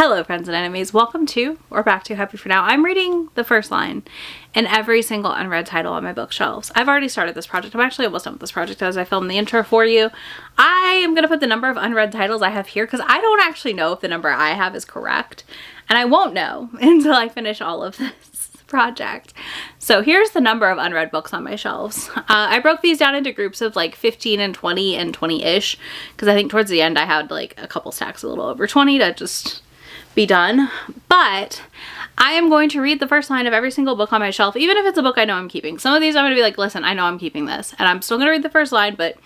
Hello friends and enemies, welcome to, or back to Happy For Now. I'm reading the first line in every single unread title on my bookshelves. I've already started this project. I'm actually almost done with this project as I filmed the intro for you. I am going to put the number of unread titles I have here because I don't actually know if the number I have is correct. And I won't know until I finish all of this project. So here's the number of unread books on my shelves. I broke these down into groups of like 15 and 20 and 20-ish because I think towards the end I had like a couple stacks a little over 20 to just be done. But I am going to read the first line of every single book on my shelf, even if it's a book I know I'm keeping. Some of these I'm going to be like, listen, I know I'm keeping this, and I'm still going to read the first line, but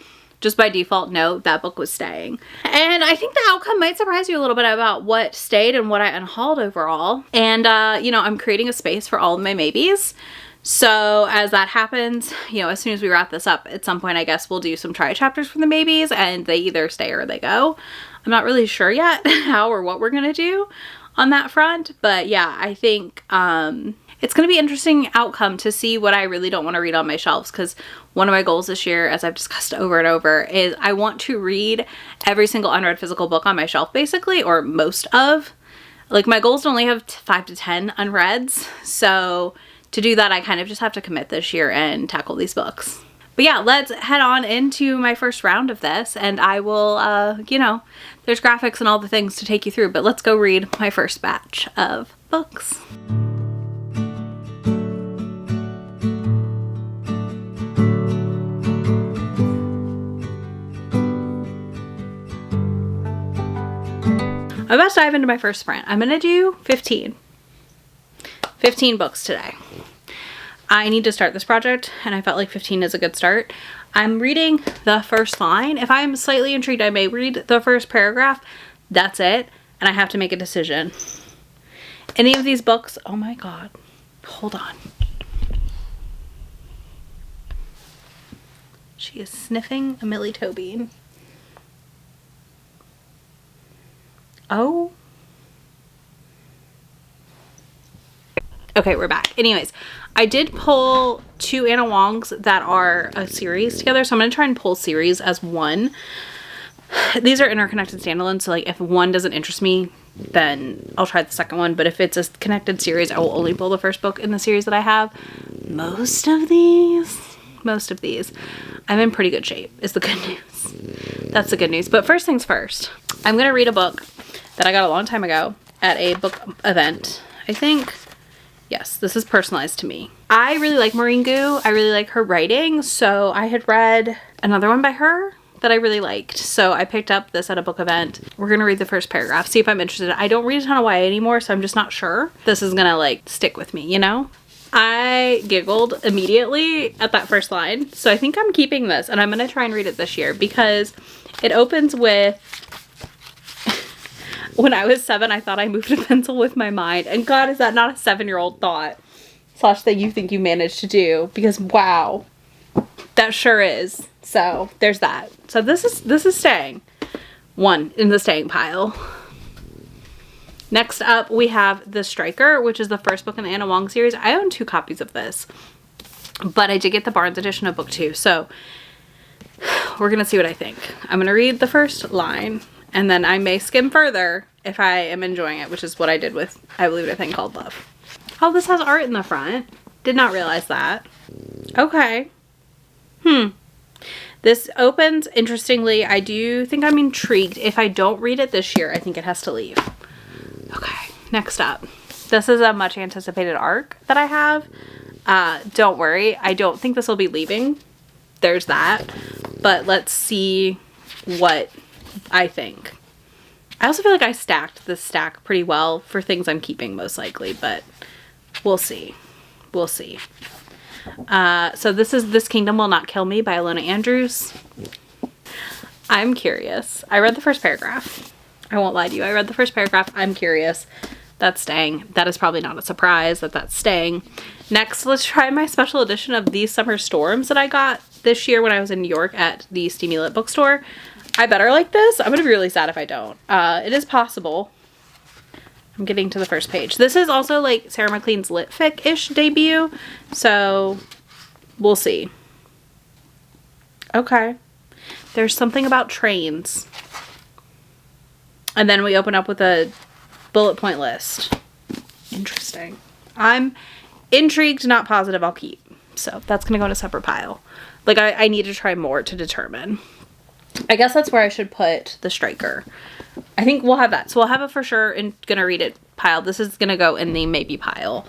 just by default, no, that book was staying. And I think the outcome might surprise you a little bit about what stayed and what I unhauled overall. And, you know, I'm creating a space for all of my maybes. So as that happens, you know, as soon as we wrap this up, at some point, I guess we'll do some try chapters for the maybes, and they either stay or they go. I'm not really sure yet how or what we're going to do on that front. But yeah, I think it's going to be an interesting outcome to see what I really don't want to read on my shelves, because one of my goals this year, as I've discussed over and over, is I want to read every single unread physical book on my shelf, basically, or most of. Like, my goal is to only have 5 to 10 unreads. So to do that, I kind of just have to commit this year and tackle these books. But yeah, let's head on into my first round of this, and I will, you know, there's graphics and all the things to take you through, but let's go read my first batch of books. I'm about to dive into my first sprint. I'm going to do 15 books today. I need to start this project, and I felt like 15 is a good start. I'm reading the first line. If I'm slightly intrigued, I may read the first paragraph. That's it. And I have to make a decision. Any of these books, oh my God, hold on. She is sniffing a Millie Toe Bean. Oh. Okay, we're back. Anyways, I did pull 2 Anna Wongs that are a series together, so I'm going to try and pull series as one. These are interconnected standalones, so like if one doesn't interest me, then I'll try the second one, but if it's a connected series, I will only pull the first book in the series that I have. Most of these, I'm in pretty good shape, is the good news. That's the good news. But first things first, I'm going to read a book that I got a long time ago at a book event, I think. Yes, this is personalized to me. I really like Maureen Gu. I really like her writing. So I had read another one by her that I really liked. So I picked up this at a book event. We're going to read the first paragraph, see if I'm interested. I don't read a ton of YA anymore, so I'm just not sure this is going to like stick with me, you know? I giggled immediately at that first line. So I think I'm keeping this, and I'm going to try and read it this year because it opens with, when I was 7, I thought I moved a pencil with my mind. And God, is that not a 7-year-old thought? / that you think you managed to do. Because wow, that sure is. So there's that. So this is staying. 1 in the staying pile. Next up, we have The Striker, which is the first book in the Anna Wong series. I own 2 copies of this, but I did get the Barnes edition of book 2. So we're going to see what I think. I'm going to read the first line, and then I may skim further if I am enjoying it, which is what I did with I Believe a Thing Called Love. Oh, this has art in the front. Did not realize that. Okay. This opens interestingly. I do think I'm intrigued. If I don't read it this year, I think it has to leave. Okay, next up. This is a much anticipated arc that I have. Don't worry. I don't think this will be leaving. There's that. But let's see what I think. I also feel like I stacked this stack pretty well for things I'm keeping most likely, but we'll see. We'll see. So this is This Kingdom Will Not Kill Me by Alona Andrews. I'm curious. I read the first paragraph. I won't lie to you. I read the first paragraph. I'm curious. That's staying. That is probably not a surprise that that's staying. Next, let's try my special edition of These Summer Storms that I got this year when I was in New York at the Steamy Lit bookstore. I better like this. I'm going to be really sad if I don't. It is possible. I'm getting to the first page. This is also like Sarah McLean's lit fic-ish debut. So we'll see. Okay. There's something about trains. And then we open up with a bullet point list. Interesting. I'm intrigued, not positive I'll keep. So that's going to go in a separate pile. Like, I need to try more to determine. I guess that's where I should put the striker. I think we'll have that. So we'll have a for sure and gonna read it pile. This is gonna go in the maybe pile.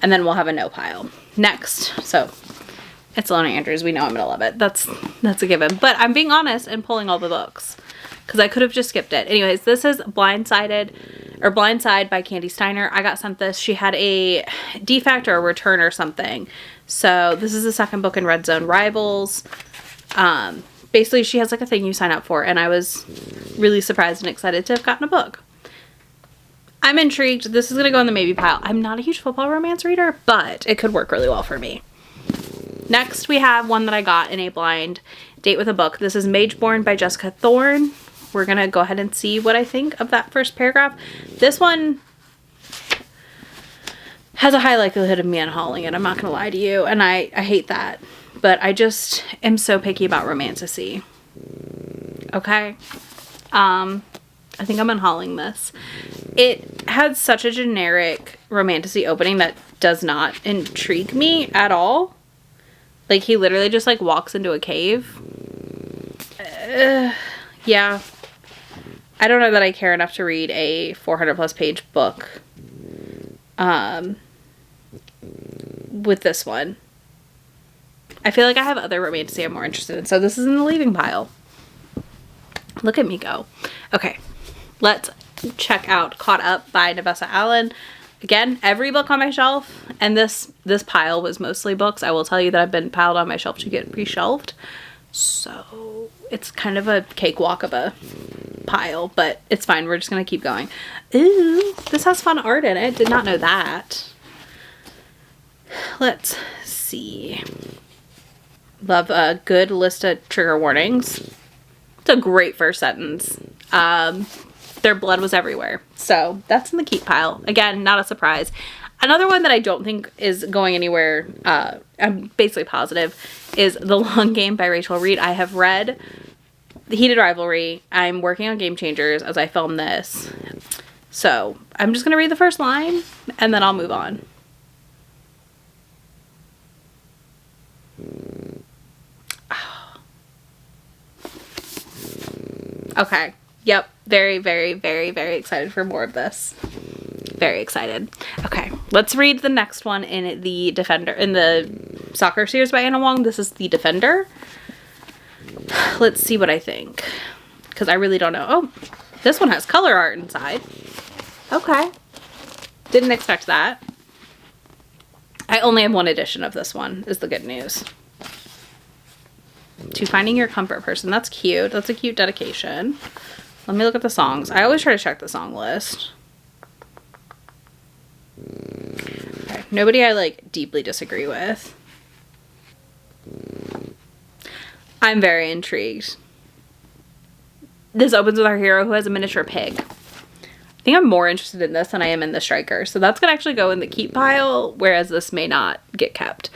And then we'll have a no pile. Next. So it's Lona Andrews. We know I'm gonna love it. That's a given. But I'm being honest and pulling all the books, because I could have just skipped it. Anyways, this is Blindside by Candy Steiner. I got sent this. She had a defect or a return or something. So this is the second book in Red Zone Rivals. Basically, she has like a thing you sign up for, and I was really surprised and excited to have gotten a book. I'm intrigued. This is going to go in the maybe pile. I'm not a huge football romance reader, but it could work really well for me. Next, we have one that I got in a blind date with a book. This is Mageborn by Jessica Thorne. We're going to go ahead and see what I think of that first paragraph. This one has a high likelihood of me unhauling it. I'm not going to lie to you, and I hate that. But I just am so picky about romantasy. Okay. I think I'm unhauling this. It had such a generic romantasy opening that does not intrigue me at all. Like, he literally just, like, walks into a cave. Yeah. I don't know that I care enough to read a 400+ page book with this one. I feel like I have other romantasy I'm more interested in. So this is in the leaving pile. Look at me go. Okay. Let's check out Caught Up by Navessa Allen. Again, every book on my shelf. And this pile was mostly books. I will tell you that I've been piled on my shelf to get pre-shelved. So it's kind of a cakewalk of a pile. But it's fine. We're just going to keep going. Ooh, this has fun art in it. Did not know that. Let's see. Love a good list of trigger warnings. It's a great first sentence. Their blood was everywhere. So that's in the keep pile. Again, not a surprise. Another one that I don't think is going anywhere, I'm basically positive, is The Long Game by Rachel Reed. I have read The Heated Rivalry. I'm working on Game Changers as I film this. So I'm just going to read the first line and then I'll move on. Okay. Yep. Very, very, very, very excited for more of this. Very excited. Okay. Let's read the next one in the Defender, in the soccer series by Anna Wong. This is The Defender. Let's see what I think, because I really don't know. Oh, this one has color art inside. Okay. Didn't expect that. I only have one edition of this one, is the good news. To Finding Your Comfort Person. That's cute. That's a cute dedication. Let me look at the songs. I always try to check the song list. Okay. Nobody I like deeply disagree with. I'm very intrigued. This opens with our hero who has a miniature pig. I think I'm more interested in this than I am in the striker. So that's going to actually go in the keep pile, whereas this may not get kept.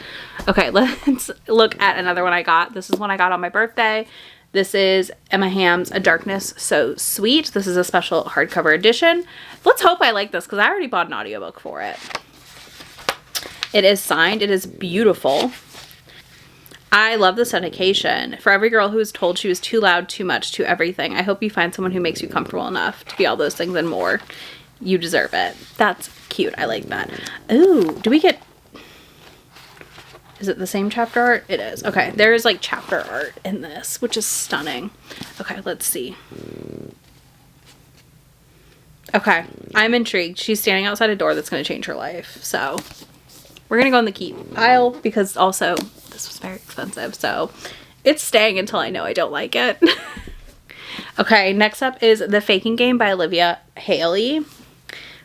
Okay, let's look at another one I got. This is one I got on my birthday. This is Emma Hamm's A Darkness So Sweet. This is a special hardcover edition. Let's hope I like this, because I already bought an audiobook for it. It is signed. It is beautiful. I love this dedication. For every girl who was told she was too loud, too much, too everything, I hope you find someone who makes you comfortable enough to be all those things and more. You deserve it. That's cute. I like that. Ooh, do we get... Is it the same chapter art? It is. Okay, there is like chapter art in this, which is stunning. Okay, let's see. Okay, I'm intrigued. She's standing outside a door that's going to change her life. So we're going to go in the keep pile, because also this was very expensive. So it's staying until I know I don't like it. Okay, next up is The Faking Game by Olivia Haley.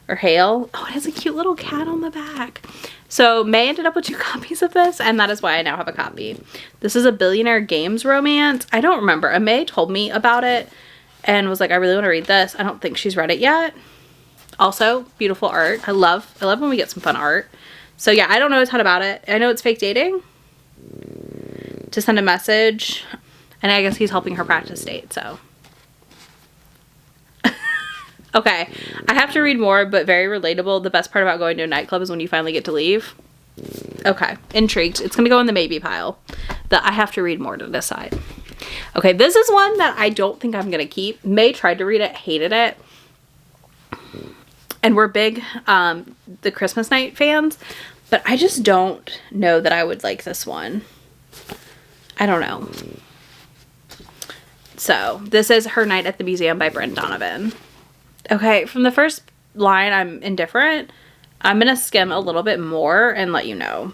Or Hale. Oh, it has a cute little cat on the back. So May ended up with 2 copies of this, and that is why I now have a copy. This is a Billionaire Games romance. I don't remember. May told me about it and was like, I really want to read this. I don't think she's read it yet. Also, beautiful art. I love when we get some fun art. So yeah, I don't know a ton about it. I know it's fake dating to send a message, and I guess he's helping her practice date, so. Okay, I have to read more, but very relatable. The best part about going to a nightclub is when you finally get to leave. Okay, intrigued. It's gonna go in the maybe pile. I have to read more to decide. Okay, this is one that I don't think I'm gonna keep. May tried to read it, hated it. And we're big the Christmas Night fans, but I just don't know that I would like this one. I don't know. So, this is Her Night at the Museum by Bryn Donovan. Okay, from the first line, I'm indifferent. I'm going to skim a little bit more and let you know.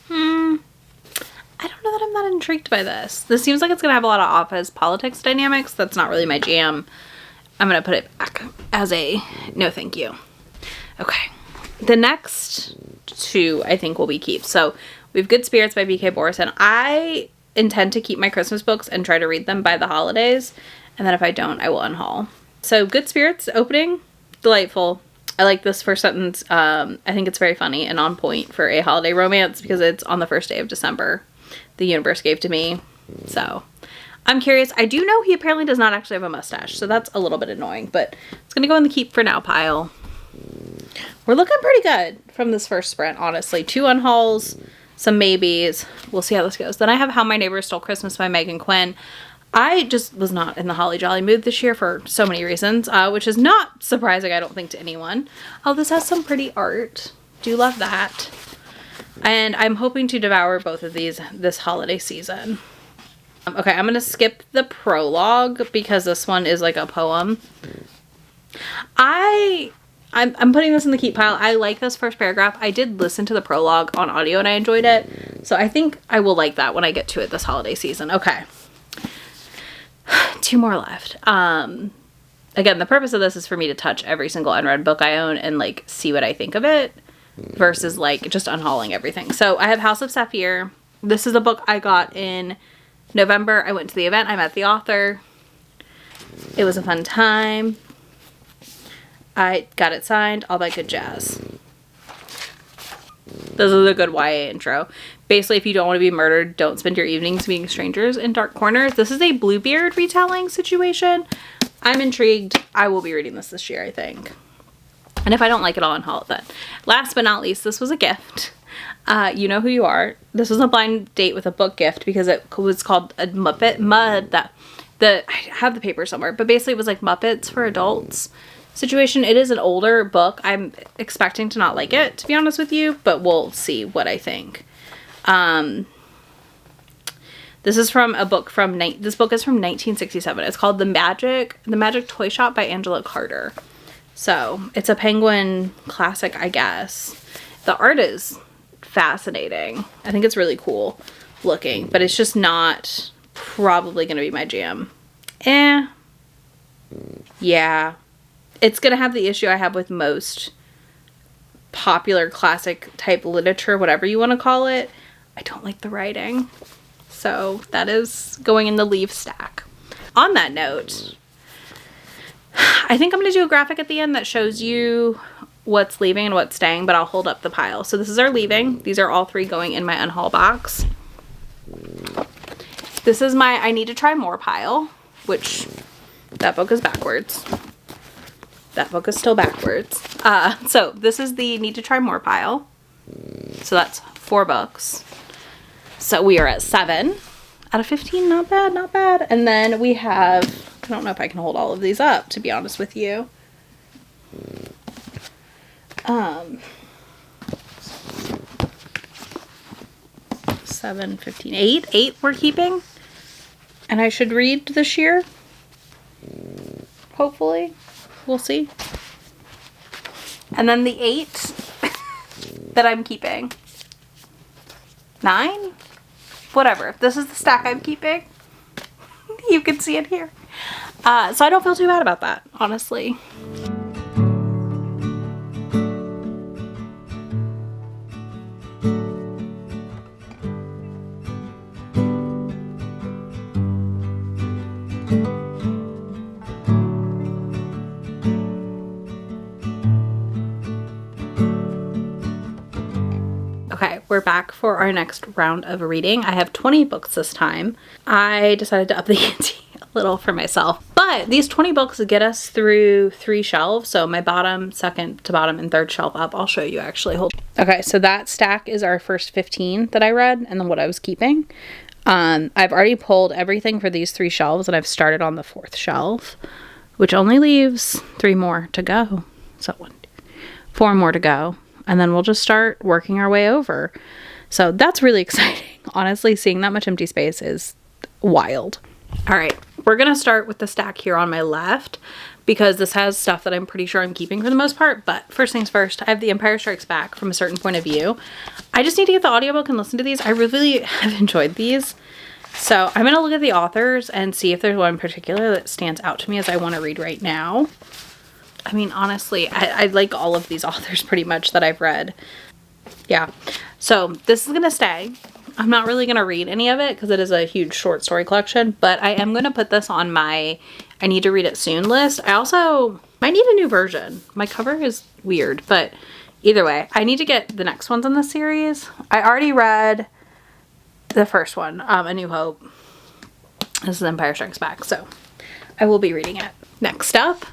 I don't know that I'm that intrigued by this. This seems like it's going to have a lot of office politics dynamics. That's not really my jam. I'm going to put it back as a no thank you. Okay. The next two I think will be keeps. So we have Good Spirits by B.K. Borison. I intend to keep my Christmas books and try to read them by the holidays. And then if I don't, I will unhaul. So Good Spirits opening, delightful. I like this first sentence. I think it's very funny and on point for a holiday romance because it's on the first day of December. The universe gave to me. So I'm curious. I do know he apparently does not actually have a mustache, so that's a little bit annoying, but it's gonna go in the keep for now pile. We're looking pretty good from this first sprint, honestly. 2 unhauls, some maybes. We'll see how this goes. Then I have How My Neighbor Stole Christmas by Megan Quinn. I just was not in the holly jolly mood this year for so many reasons, which is not surprising, I don't think, to anyone. Oh, this has some pretty art. Do love that. And I'm hoping to devour both of these this holiday season. Okay, I'm going to skip the prologue because this one is like a poem. I'm putting this in the keep pile. I like this first paragraph. I did listen to the prologue on audio and I enjoyed it. So I think I will like that when I get to it this holiday season. Okay. 2 more left. Again, the purpose of this is for me to touch every single unread book I own and like see what I think of it versus like just unhauling everything. So I have House of Saphir. This is a book I got in November. I went to the event. I met the author. It was a fun time. I got it signed. All that good jazz. This is a good YA intro. Basically, if you don't want to be murdered, don't spend your evenings being strangers in dark corners. This is a Bluebeard retelling situation. I'm intrigued. I will be reading this year, I think. And if I don't like it, I'll unhaul it then. Last but not least, this was a gift. You Know Who You Are. This was a blind date with a book gift because it was called a I have the paper somewhere, but basically it was like Muppets for adults situation. It is an older book. I'm expecting to not like it, to be honest with you, but we'll see what I think. This is from a book from this book is from 1967. It's called The Magic Toy Shop by Angela Carter. So it's a Penguin classic, I guess. The art is fascinating. I think it's really cool looking, but it's just not probably going to be my jam. Yeah. It's going to have the issue I have with most popular classic type literature, whatever you want to call it. I don't like the writing. So that is going in the leave stack. On that note, I think I'm going to do a graphic at the end that shows you what's leaving and what's staying, but I'll hold up the pile. So this is our leaving. These are all 3 going in my unhaul box. This is my I need to try more pile, which that book is backwards. That book is still backwards. So this is the need to try more pile. So that's 4 books. So we are at 7 out of 15. Not bad, not bad. And then we have, I don't know if I can hold all of these up, to be honest with you. 7, 15, 8 we're keeping. And I should read this year. Hopefully. We'll see. And then the 8 that I'm keeping. 9? Whatever. This is the stack I'm keeping. You can see it here. So I don't feel too bad about that, honestly. Okay, we're back for for our next round of reading. I have 20 books this time. I decided to up the ante a little for myself. But these 20 books get us through 3 shelves. So my bottom, second to bottom, and third shelf up. I'll show you actually. Okay, so that stack is our first 15 that I read and then what I was keeping. I've already pulled everything for these 3 shelves and I've started on the 4th shelf, which only leaves 3 more to go. So 4 more to go. And then we'll just start working our way over. So that's really exciting. Honestly, seeing that much empty space is wild. All right, we're going to start with the stack here on my left because this has stuff that I'm pretty sure I'm keeping for the most part. But first things first, I have The Empire Strikes Back from a certain point of view. I just need to get the audiobook and listen to these. I really have enjoyed these. So I'm going to look at the authors and see if there's one in particular that stands out to me as I want to read right now. I mean, honestly, I like all of these authors pretty much that I've read. Yeah. So this is going to stay. I'm not really going to read any of it because it is a huge short story collection, but I am going to put this on my I need to read it soon list. I also might need a new version. My cover is weird, but either way, I need to get the next ones in the series. I already read the first one, A New Hope. This is Empire Strikes Back, so I will be reading it. Next up,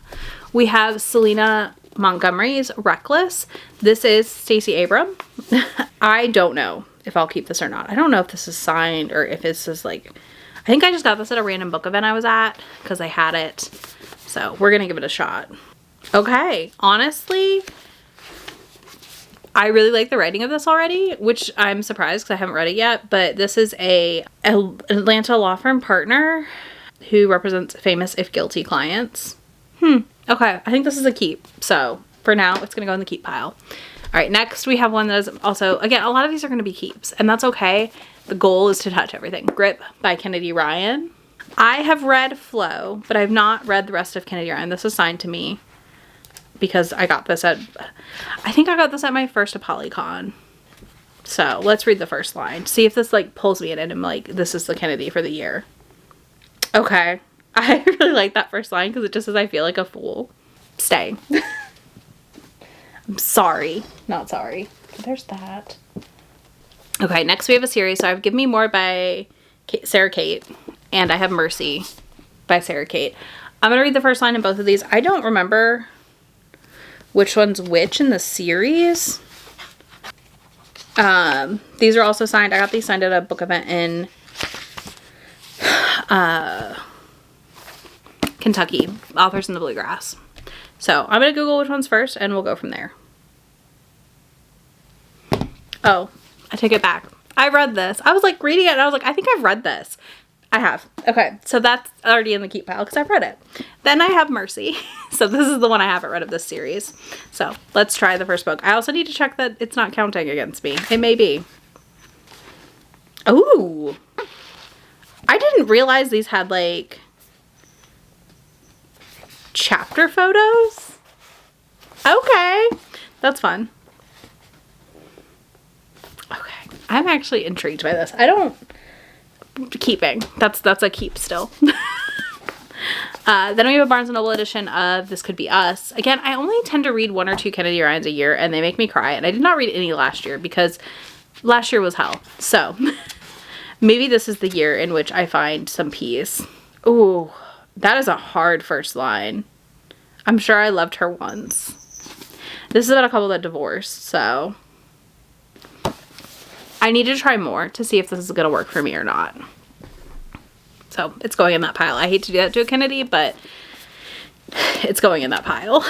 we have Selena Montgomery's Reckless. This is Stacey Abram. I don't know if I'll keep this or not. I don't know if this is signed or if this is like, I think I just got this at a random book event I was at because I had it. So we're going to give it a shot. Okay. Honestly, I really like the writing of this already, which I'm surprised because I haven't read it yet. But this is an Atlanta law firm partner who represents famous if guilty clients. Okay, I think this is a keep. So for now, it's going to go in the keep pile. All right, next we have one that is also, again, a lot of these are going to be keeps, and that's okay. The goal is to touch everything. Grip by Kennedy Ryan. I have read Flow, but I've not read the rest of Kennedy Ryan. This is signed to me because I got this at, I think I got this at my first ApollyCon. So let's read the first line. See if this like pulls me in and I'm like, this is the Kennedy for the year. Okay. I really like that first line because it just says, I feel like a fool. Stay. I'm sorry. Not sorry. There's that. Okay, next we have a series. So I have Give Me More by Sarah Kate. And I have Mercy by Sarah Kate. I'm going to read the first line in both of these. I don't remember which one's which in the series. These are also signed. I got these signed at a book event in Kentucky, Authors in the Bluegrass. So I'm going to Google which one's first and we'll go from there. Oh, I take it back. I read this. I was like reading it and I was like, I think I've read this. I have. Okay, so that's already in the keep pile because I've read it. Then I have Mercy. So this is the one I haven't read of this series. So let's try the first book. I also need to check that it's not counting against me. It may be. Ooh. I didn't realize these had like chapter photos. Okay, that's fun. Okay, I'm actually intrigued by this. Keeping. That's a keep still. Then we have a Barnes & Noble edition of This Could Be Us. Again, I only tend to read 1 or 2 Kennedy Ryans a year and they make me cry. And I did not read any last year because last year was hell. So maybe this is the year in which I find some peace. Ooh, that is a hard first line. I'm sure I loved her once. This is about a couple that divorced, so I need to try more to see if this is going to work for me or not. So it's going in that pile. I hate to do that to a Kennedy, but it's going in that pile.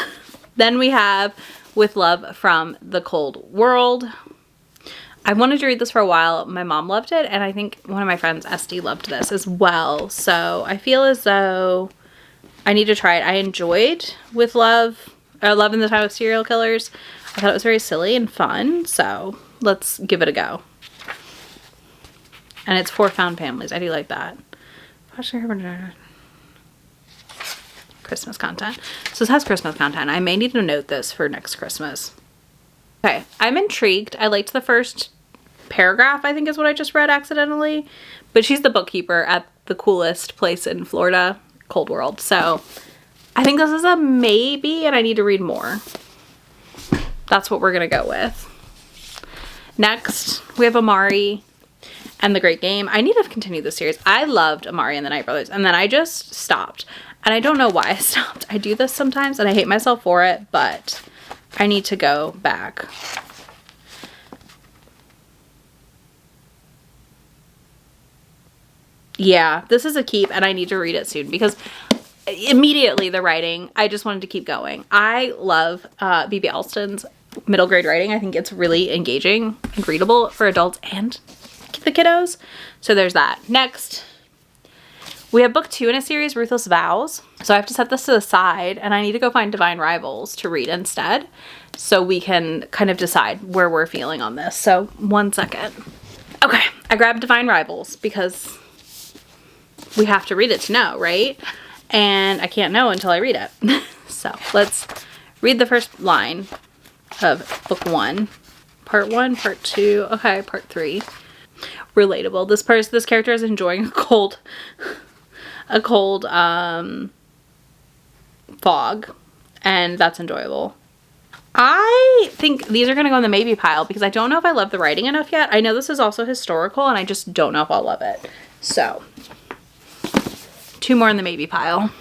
Then we have With Love from the Cold World. I wanted to read this for a while. My mom loved it, and I think one of my friends, Esty, loved this as well. So I feel as though I need to try it. I enjoyed With Love, or Love in the Time of Serial Killers. I thought it was very silly and fun, so let's give it a go. And it's for found families. I do like that. Christmas content. So this has Christmas content. I may need to note this for next Christmas. Okay, I'm intrigued. I liked the first paragraph, I think is what I just read accidentally. But she's the bookkeeper at the coolest place in Florida, Cold World. So I think this is a maybe and I need to read more. That's what we're going to go with. Next, we have Amari and the Great Game. I need to continue this series. I loved Amari and the Night Brothers, and then I just stopped. And I don't know why I stopped. I do this sometimes, and I hate myself for it, but I need to go back. Yeah, this is a keep, and I need to read it soon because immediately the writing, I just wanted to keep going. I love B.B. Alston's middle grade writing. I think it's really engaging and readable for adults and the kiddos. So there's that. Next, we have book 2 in a series, Ruthless Vows. So I have to set this to the side, and I need to go find Divine Rivals to read instead so we can kind of decide where we're feeling on this. So 1 second. Okay, I grabbed Divine Rivals because we have to read it to know, right? And I can't know until I read it. So let's read the first line of book 1. Part 1, part 2, okay, part 3. Relatable. This character is enjoying a cold fog, and that's enjoyable. I think these are going to go in the maybe pile because I don't know if I love the writing enough yet. I know this is also historical, and I just don't know if I'll love it. So 2 more in the maybe pile.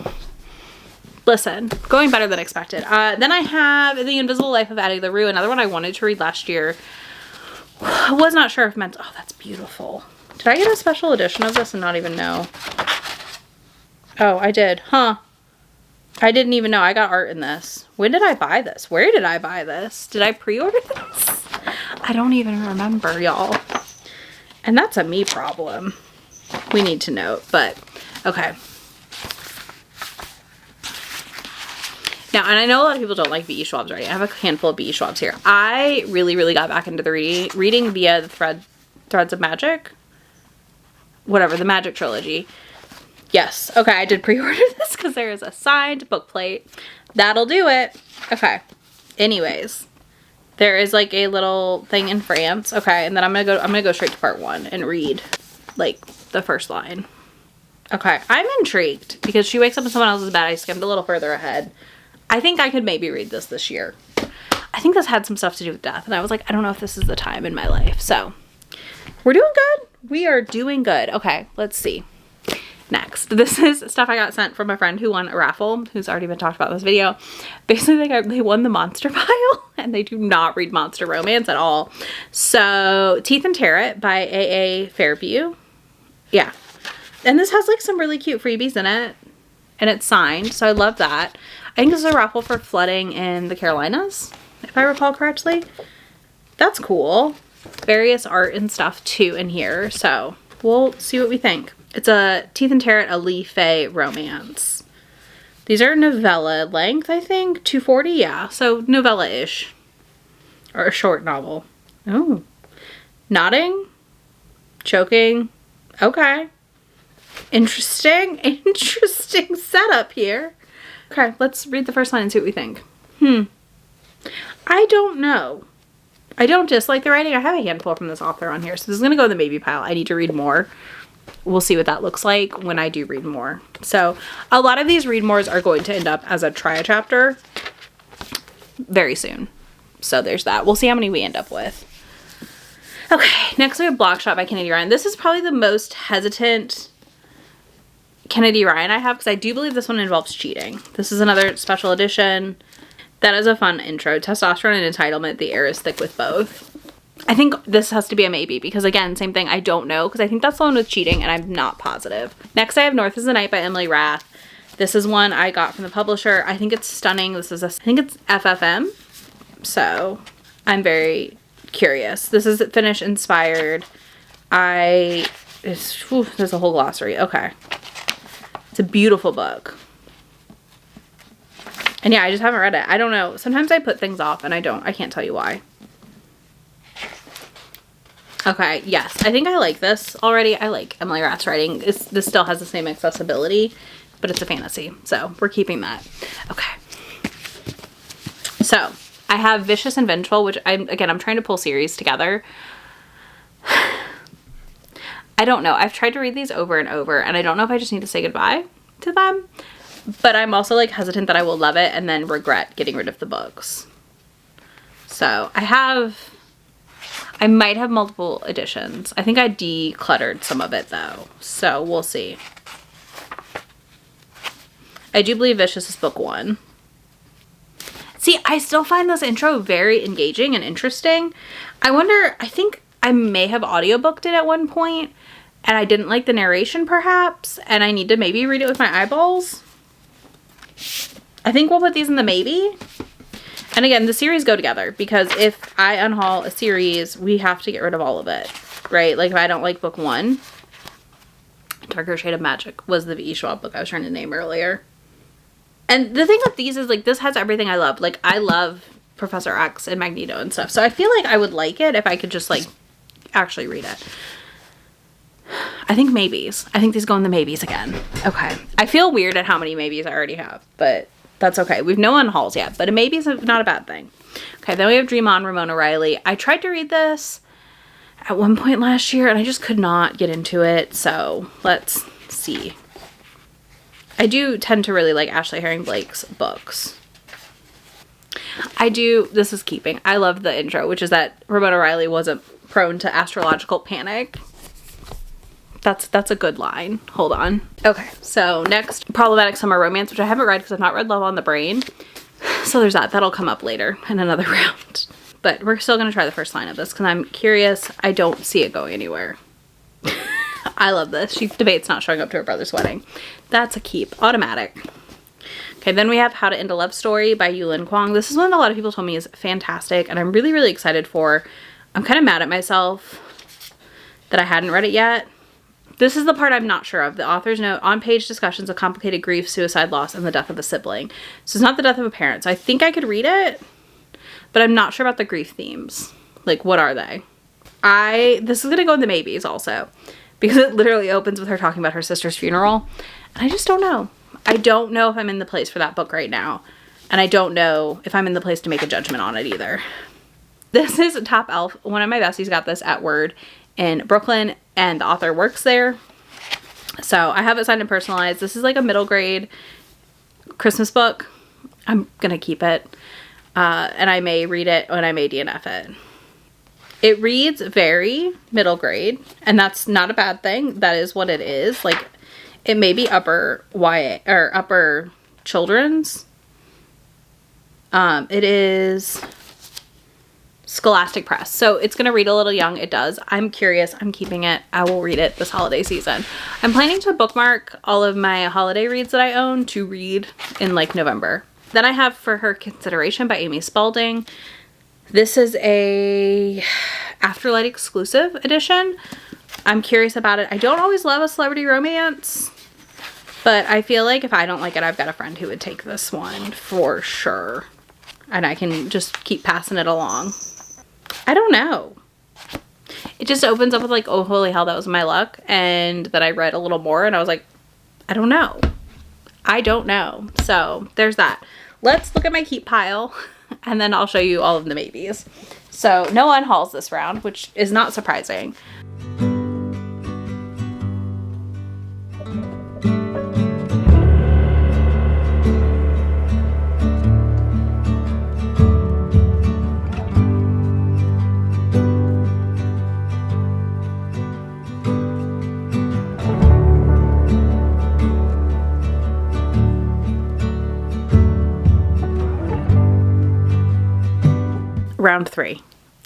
Listen, going better than expected. Then I have The Invisible Life of Addie LaRue, another one I wanted to read last year. I was not sure if meant, oh, that's beautiful. Did I get a special edition of this and not even know? Oh, I did. Huh. I didn't even know. I got art in this. When did I buy this? Where did I buy this? Did I pre-order this? I don't even remember, y'all. And that's a me problem. We need to note, but okay. Now, and I know a lot of people don't like B.E. Schwab's writing. I have a handful of B.E. Schwab's here. I really, really got back into the reading via the Threads of Magic. Whatever, the Magic Trilogy. Yes. Okay, I did pre-order this because there is a signed book plate. That'll do it. Okay. Anyways, there is like a little thing in France. Okay, and then I'm gonna go straight to part 1 and read like the first line. Okay, I'm intrigued because she wakes up in someone else's bed. I skimmed a little further ahead. I think I could maybe read this year. I think this had some stuff to do with death, and I was like, I don't know if this is the time in my life. So we're doing good. We are doing good. Okay, let's see. Next, this is stuff I got sent from a friend who won a raffle, who's already been talked about in this video. Basically, they won the monster pile, and they do not read monster romance at all. So, Teeth and Tarot by A.A. Fairview. Yeah. And this has like some really cute freebies in it, and it's signed, so I love that. I think this is a raffle for flooding in the Carolinas, if I recall correctly. That's cool. Various art and stuff too in here, so we'll see what we think. It's a Teeth and Tarot, a Lee Fay romance. These are novella length, I think. 240, yeah. So novella-ish. Or a short novel. Oh. Nodding. Choking. Okay. Interesting. Interesting setup here. Okay, let's read the first line and see what we think. I don't know. I don't dislike the writing. I have a handful from this author on here, so this is going to go in the maybe pile. I need to read more. We'll see what that looks like when I do read more. So a lot of these read mores are going to end up as a try a chapter very soon. So there's that. We'll see how many we end up with. Okay, next we have Block Shot by Kennedy Ryan. This is probably the most hesitant Kennedy Ryan I have because I do believe this one involves cheating. This is another special edition. That is a fun intro. Testosterone and entitlement. The air is thick with both. I think this has to be a maybe because, again, same thing. I don't know because I think that's the one with cheating and I'm not positive. Next, I have North is the Night by Emily Rath. This is one I got from the publisher. I think it's stunning. This is I think it's FFM. So I'm very curious. This is Finnish inspired. There's a whole glossary. Okay. It's a beautiful book. And yeah, I just haven't read it. I don't know. Sometimes I put things off and I can't tell you why. Okay, yes. I think I like this already. I like Emily Rath's writing. This still has the same accessibility, but it's a fantasy. So we're keeping that. Okay. So I have Vicious and Vengeful, which I'm trying to pull series together. I don't know. I've tried to read these over and over, and I don't know if I just need to say goodbye to them. But I'm also like hesitant that I will love it and then regret getting rid of the books. So I I might have multiple editions. I think I decluttered some of it though, so we'll see. I do believe Vicious is book 1. See, I still find this intro very engaging and interesting. I wonder, I think I may have audiobooked it at one point and I didn't like the narration perhaps, and I need to maybe read it with my eyeballs. I think we'll put these in the maybe. And again, the series go together because if I unhaul a series, we have to get rid of all of it, right? Like if I don't like book 1, Darker Shade of Magic was the V.E. Schwab book I was trying to name earlier. And the thing with these is like this has everything I love. Like I love Professor X and Magneto and stuff. So I feel like I would like it if I could just like actually read it. I think maybes. I think these go in the maybes again. Okay. I feel weird at how many maybes I already have, but that's okay. We've no unhauls yet, but a maybe is not a bad thing. Okay, then we have Dream On, Ramona Riley. I tried to read this at one point last year and I just could not get into it. So let's see. I do tend to really like Ashley Herring Blake's books. This is keeping. I love the intro, which is that Ramona Riley wasn't prone to astrological panic. That's a good line. Hold on. Okay, so next, Problematic Summer Romance, which I haven't read because I've not read Love on the Brain. So there's that. That'll come up later in another round. But we're still going to try the first line of this because I'm curious. I don't see it going anywhere. I love this. She debates not showing up to her brother's wedding. That's a keep. Automatic. Okay, then we have How to End a Love Story by Yulin Kwong. This is one that a lot of people told me is fantastic and I'm really, really excited for. I'm kind of mad at myself that I hadn't read it yet. This is the part I'm not sure of. The author's note, on-page discussions of complicated grief, suicide, loss, and the death of a sibling. So it's not the death of a parent. So I think I could read it, but I'm not sure about the grief themes. Like, what are they? This is going to go in the maybes also, because it literally opens with her talking about her sister's funeral. And I just don't know. I don't know if I'm in the place for that book right now. And I don't know if I'm in the place to make a judgment on it either. This is Top Elf. One of my besties got this at Word in Brooklyn and the author works there. So I have it signed and personalized. This is like a middle grade Christmas book. I'm gonna keep it. And I may read it and I may DNF it. It reads very middle grade and that's not a bad thing. That is what it is. Like it may be upper YA or upper children's. It is Scholastic Press. So it's going to read a little young. It does. I'm curious. I'm keeping it. I will read it this holiday season. I'm planning to bookmark all of my holiday reads that I own to read in like November. Then I have For Her Consideration by Amy Spalding. This is a Afterlight exclusive edition. I'm curious about it. I don't always love a celebrity romance, but I feel like if I don't like it, I've got a friend who would take this one for sure. And I can just keep passing it along. I don't know. It just opens up with like, oh, holy hell, that was my luck. And then I read a little more and I was like, I don't know. I don't know. So there's that. Let's look at my keep pile and then I'll show you all of the maybes. So no unhauls this round, which is not surprising. Round 3.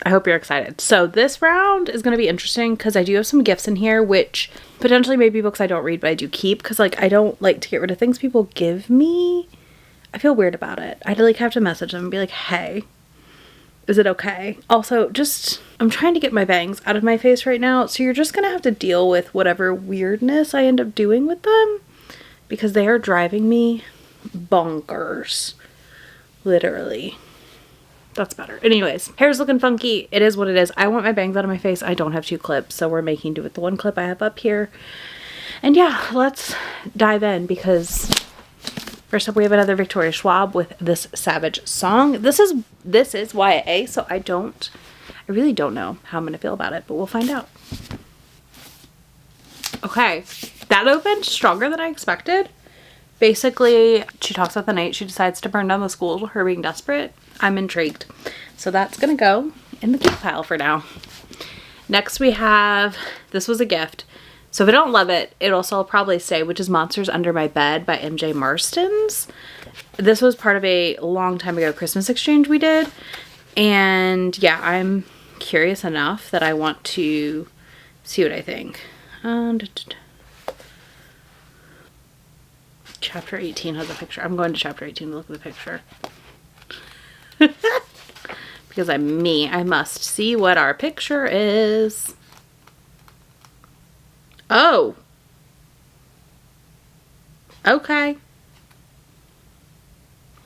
I hope you're excited. So this round is going to be interesting because I do have some gifts in here, which potentially may be books I don't read, but I do keep because like I don't like to get rid of things people give me. I feel weird about it. I'd like have to message them and be like, hey, is it okay? Also, just I'm trying to get my bangs out of my face right now. So you're just going to have to deal with whatever weirdness I end up doing with them because they are driving me bonkers. Literally. That's better. Anyways, hair's looking funky. It is what it is. I want my bangs out of my face. I don't have 2 clips, so we're making do with the 1 clip I have up here. And yeah, let's dive in because first up we have another Victoria Schwab with This Savage Song. This is YA, so I really don't know how I'm going to feel about it, but we'll find out. Okay, that opened stronger than I expected. Basically, she talks about the night she decides to burn down the school, her being desperate. I'm intrigued. So that's going to go in the keep pile for now. Next we have, this was a gift. So if I don't love it, it'll still probably stay, which is Monsters Under My Bed by MJ Marstons. This was part of a long time ago Christmas exchange we did. And yeah, I'm curious enough that I want to see what I think. Chapter 18 has a picture. I'm going to chapter 18 to look at the picture. Because I'm me, I must see what our picture is. Oh. Okay.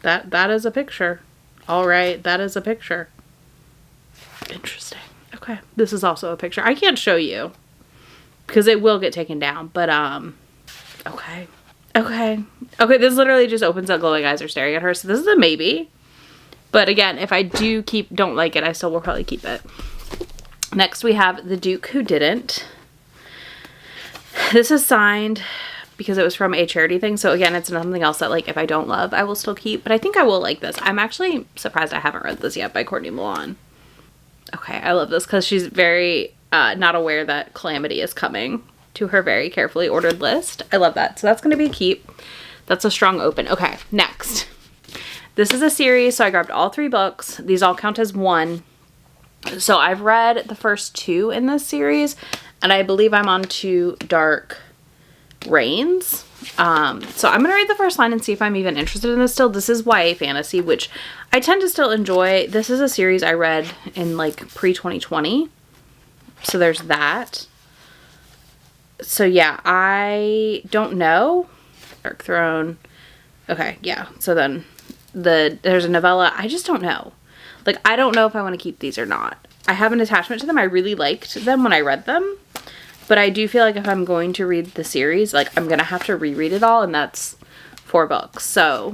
That is a picture. All right, that is a picture. Interesting. Okay, this is also a picture. I can't show you because it will get taken down, but okay. Okay, this literally just opens up glowing eyes are staring at her, so this is a maybe. But again, if I don't like it, I still will probably keep it. Next we have The Duke Who Didn't. This is signed because it was from a charity thing. So again, it's something else that like if I don't love, I will still keep. But I think I will like this. I'm actually surprised I haven't read this yet by Courtney Milan. Okay, I love this because she's very not aware that calamity is coming to her very carefully ordered list. I love that. So that's going to be a keep. That's a strong open. Okay, next. This is a series, so I grabbed all 3 books. These all count as one. So I've read the first 2 in this series, and I believe I'm on to Dark Reigns. So I'm going to read the first line and see if I'm even interested in this still. This is YA fantasy, which I tend to still enjoy. This is a series I read in like pre-2020. So there's that. So yeah, I don't know. Dark Throne. Okay, yeah. So then there's a novella. I just don't know. Like, I don't know if I want to keep these or not. I have an attachment to them. I really liked them when I read them. But I do feel like if I'm going to read the series, like, I'm going to have to reread it all. And that's 4 books. So,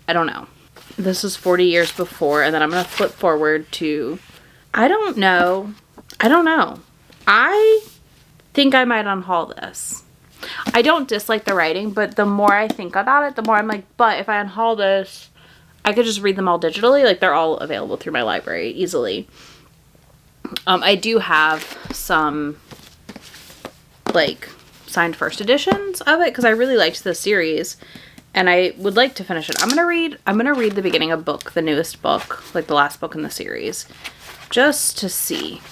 I don't know. This is 40 years before. And then I'm going to flip forward to... I don't know. I think I might unhaul this. I don't dislike the writing. But the more I think about it, the more I'm like, but if I unhaul this... I could just read them all digitally. Like, they're all available through my library easily. I do have some, like, signed first editions of it because I really liked this series and I would like to finish it. I'm gonna read the beginning of the newest book, like the last book in the series, just to see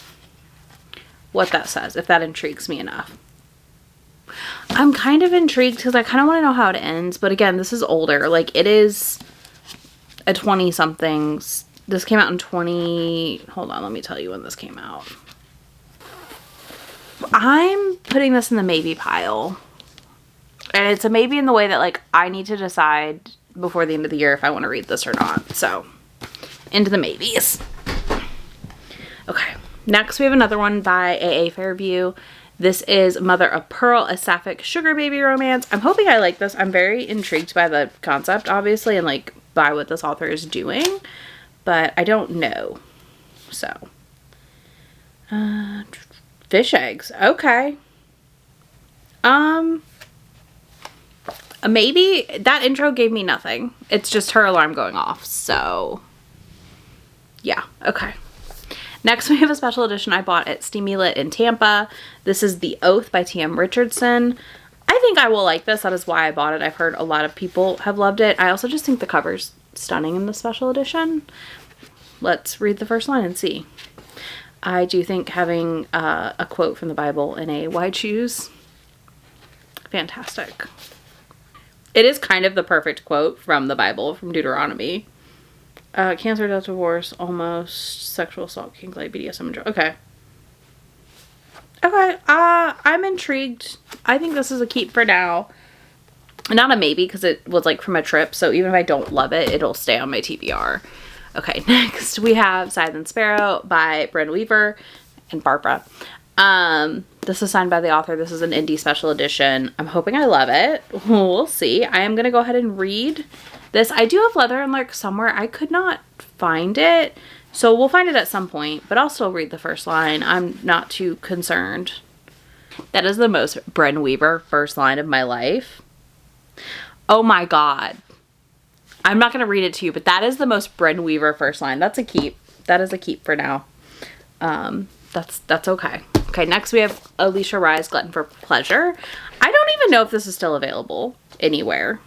what that says, if that intrigues me enough. I'm kind of intrigued because I kind of want to know how it ends, but again, this is older. Like, it is a 20-somethings. This came out in hold on, let me tell you when this came out. I'm putting this in the maybe pile. And it's a maybe in the way that, like, I need to decide before the end of the year if I want to read this or not. So, into the maybes. Okay, next we have another one by A.A. Fairview. This is Mother of Pearl, a sapphic sugar baby romance. I'm hoping I like this. I'm very intrigued by the concept, obviously, and, like, by what this author is doing, but I don't know. So, fish eggs. Okay. Maybe that intro gave me nothing. It's just her alarm going off. So, yeah. Okay. Next, we have a special edition I bought at Steamy Lit in Tampa. This is The Oath by T.M. Richardson. I think I will like this. That is why I bought it. I've heard a lot of people have loved it. I also just think the cover's stunning in the special edition. Let's read the first line and see. I do think having a quote from the Bible in a wide shoes, fantastic. It is kind of the perfect quote from the Bible, from Deuteronomy. Cancer, death, divorce, almost, sexual assault, kink, light, BDSM, okay. Okay, I'm intrigued. I think this is a keep for now. Not a maybe, because it was like from a trip, so even if I don't love it, it'll stay on my TBR. Okay, next we have Scythe and Sparrow by Bryn Weaver and Barbara. This is signed by the author. This is an indie special edition. I'm hoping I love it. We'll see. I am going to go ahead and read this. I do have Leather and Lark somewhere. I could not find it. So we'll find it at some point, but I'll still read the first line. I'm not too concerned. That is the most Bryn Weaver first line of my life. Oh my God. I'm not going to read it to you, but that is the most Bryn Weaver first line. That's a keep. That is a keep for now. That's okay. Okay, next we have Alicia Rye's Glutton for Pleasure. I don't even know if this is still available anywhere.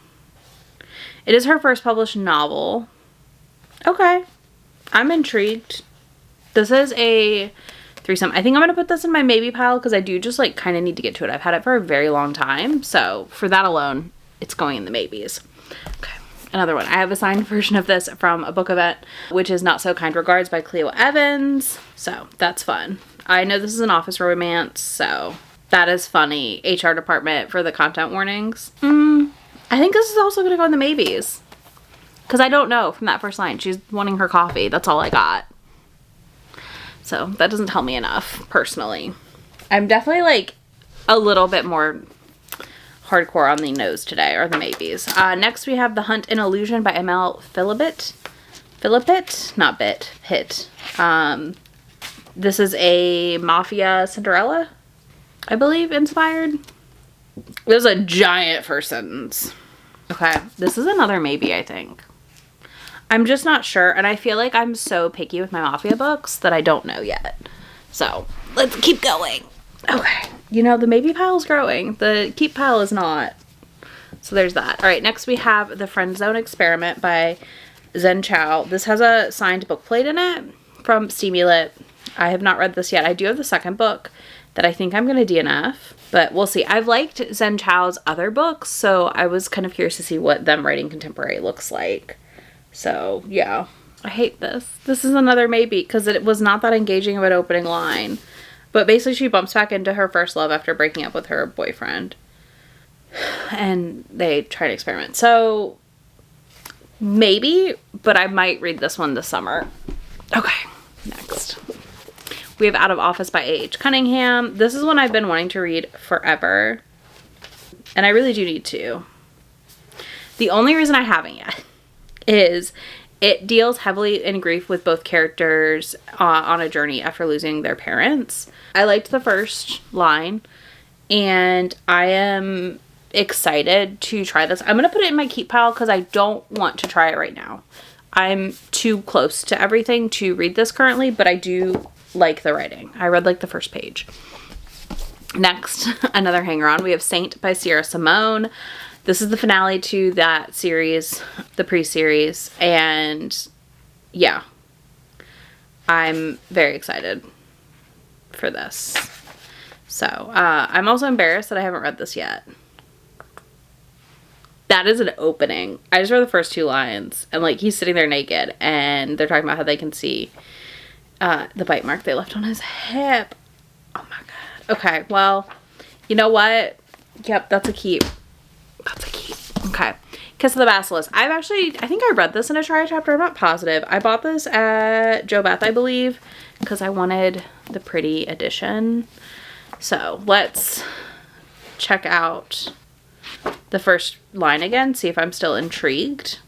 It is her first published novel. Okay, I'm intrigued. This is a threesome. I think I'm going to put this in my maybe pile because I do just like kind of need to get to it. I've had it for a very long time. So for that alone, it's going in the maybes. Okay, another one. I have a signed version of this from a book event, which is Not So Kind Regards by Cleo Evans. So that's fun. I know this is an office romance, so that is funny. HR department for the content warnings. I think this is also going to go in the maybes. Because I don't know from that first line. She's wanting her coffee. That's all I got. So that doesn't tell me enough, personally. I'm definitely like a little bit more hardcore on the nose today, or the maybes. Next we have The Hunt and Illusion by M.L. Philippit. Not Bit. Hit. This is a Mafia Cinderella, I believe, inspired. There's a giant first sentence. Okay, this is another maybe, I think. I'm just not sure, and I feel like I'm so picky with my Mafia books that I don't know yet. So, let's keep going. Okay, you know, the maybe pile is growing. The keep pile is not. So there's that. All right, next we have The Friend Zone Experiment by Zen Chow. This has a signed book plate in it from Steamy Lit. I have not read this yet. I do have the second book that I think I'm going to DNF, but we'll see. I've liked Zen Chow's other books, so I was kind of curious to see what them writing contemporary looks like. So, yeah. I hate this. This is another maybe, because it was not that engaging of an opening line. But basically, she bumps back into her first love after breaking up with her boyfriend. And they try to experiment. So, maybe, but I might read this one this summer. Okay, next. We have Out of Office by A.H. Cunningham. This is one I've been wanting to read forever. And I really do need to. The only reason I haven't yet is it deals heavily in grief with both characters on a journey after losing their parents. I liked the first line, and I am excited to try this. I'm going to put it in my keep pile because I don't want to try it right now. I'm too close to everything to read this currently, but I do like the writing. I read like the first page. Next, another hanger-on. We have Saint by Sierra Simone. This is the finale to that series, the pre-series, and yeah, I'm very excited for this. So, I'm also embarrassed that I haven't read this yet. That is an opening. I just read the first two lines, and like he's sitting there naked, and they're talking about how they can see the bite mark they left on his hip. Oh my god. Okay, well, you know what? Yep, that's a keep. That's a keep. Okay. Kiss of the Basilisk. I think I read this in a try chapter. I'm not positive. I bought this at Joe Beth, I believe, because I wanted the pretty edition. So let's check out the first line again, see if I'm still intrigued.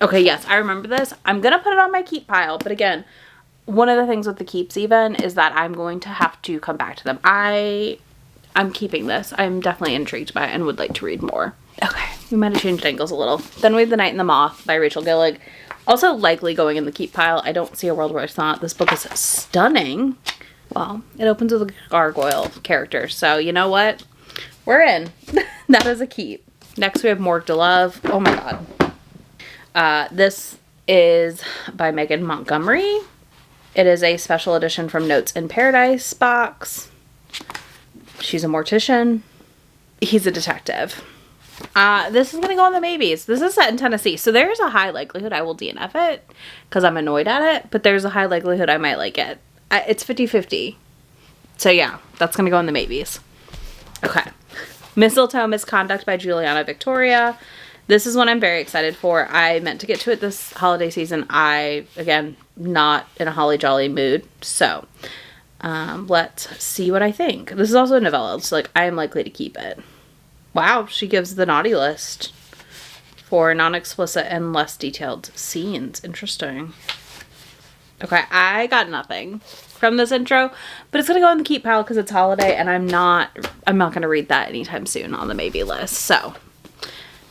Okay, yes, I remember this. I'm going to put it on my keep pile, but again, one of the things with the keeps even is that I'm going to have to come back to them. I'm keeping this. I'm definitely intrigued by it and would like to read more. Okay, we might have changed angles a little. Then we have The Night and the Moth by Rachel Gillig. Also likely going in the keep pile. I don't see a world where it's not. This book is stunning. Well, it opens with a gargoyle character, so you know what? We're in. That is a keep. Next we have Morgue de Love. Oh my god. This is by Megan Montgomery. It is a special edition from Notes in Paradise box. She's a mortician. He's a detective. This is going to go on the maybes. This is set in Tennessee, so there's a high likelihood I will DNF it because I'm annoyed at it, but there's a high likelihood I might like it. It's 50-50. So yeah, that's going to go on the maybes. Okay. Mistletoe Misconduct by Juliana Victoria. This is one I'm very excited for. I meant to get to it this holiday season. Again, not in a holly jolly mood, so let's see what I think. This is also a novella, so like I am likely to keep it. Wow, she gives the naughty list for non-explicit and less detailed scenes. Interesting. Okay, I got nothing from this intro, but it's gonna go in the keep pile because it's holiday, and I'm not gonna read that anytime soon on the maybe list. So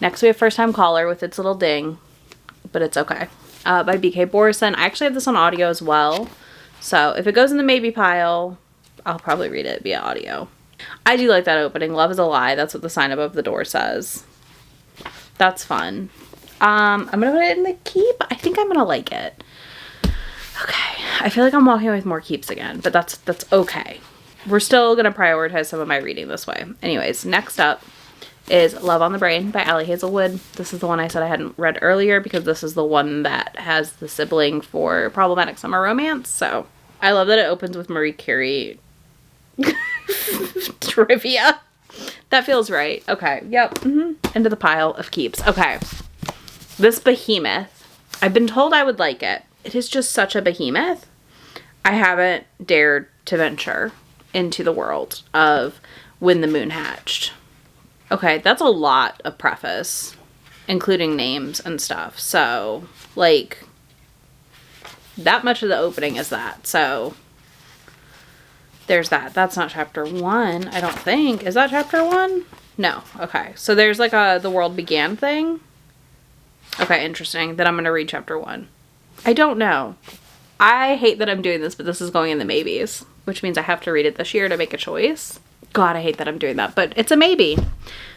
next we have First Time Caller with its little ding, but it's okay. By BK Borison. I actually have this on audio as well, So if it goes in the maybe pile, I'll probably read it via audio. I do like that opening. Love is a lie. That's what the sign above the door says. That's fun. I'm gonna put it in the keep. I think I'm gonna like it. Okay. I feel like I'm walking away with more keeps again, but that's okay. We're still gonna prioritize some of my reading this way. Anyways, next up is Love on the Brain by Allie Hazelwood. This is the one I said I hadn't read earlier because this is the one that has the sibling for Problematic Summer Romance. So I love that it opens with Marie Curie trivia. That feels right. Okay. Yep. Into the pile of keeps. Okay. This behemoth. I've been told I would like it. It is just such a behemoth. I haven't dared to venture into the world of When the Moon Hatched. Okay, that's a lot of preface, including names and stuff. So, like, that much of the opening is that. So, there's that. That's not chapter 1, I don't think. Is that chapter 1? No. Okay. So, there's like a The World Began thing. Okay, interesting. Then I'm going to read chapter 1. I don't know. I hate that I'm doing this, but this is going in the maybes, which means I have to read it this year to make a choice. God, I hate that I'm doing that, but it's a maybe.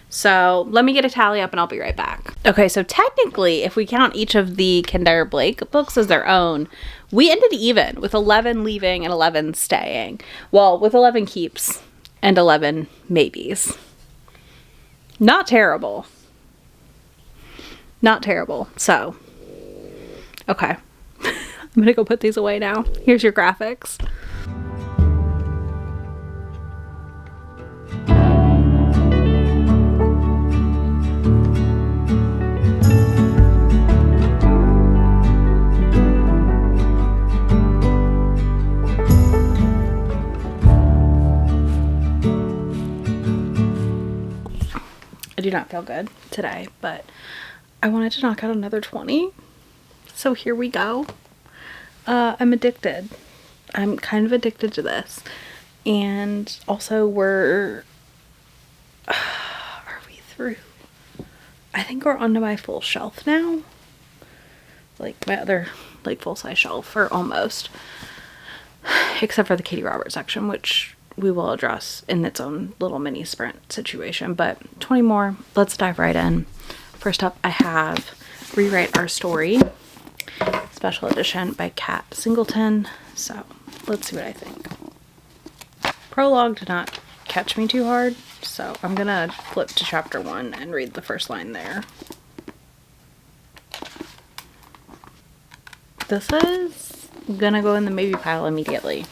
So let me get a tally up and I'll be right back. Okay, so technically, if we count each of the Kendare Blake books as their own, we ended even with 11 leaving and 11 staying. Well, with 11 keeps and 11 maybes. Not terrible. Not terrible. So, okay. I'm gonna go put these away now. Here's your graphics. I do not feel good today, but I wanted to knock out another 20. So here we go. I'm addicted. I'm kind of addicted to this. And also are we through? I think we're onto my full shelf now. Like my other like full-size shelf, or almost. Except for the Katie Roberts section, which we will address in its own little mini sprint situation. But 20 more. Let's dive right in. First up, I have Rewrite Our Story, special edition by Kat Singleton. So let's see what I think. Prologue did not catch me too hard, so I'm gonna flip to chapter 1 and read the first line there. This is gonna go in the maybe pile immediately.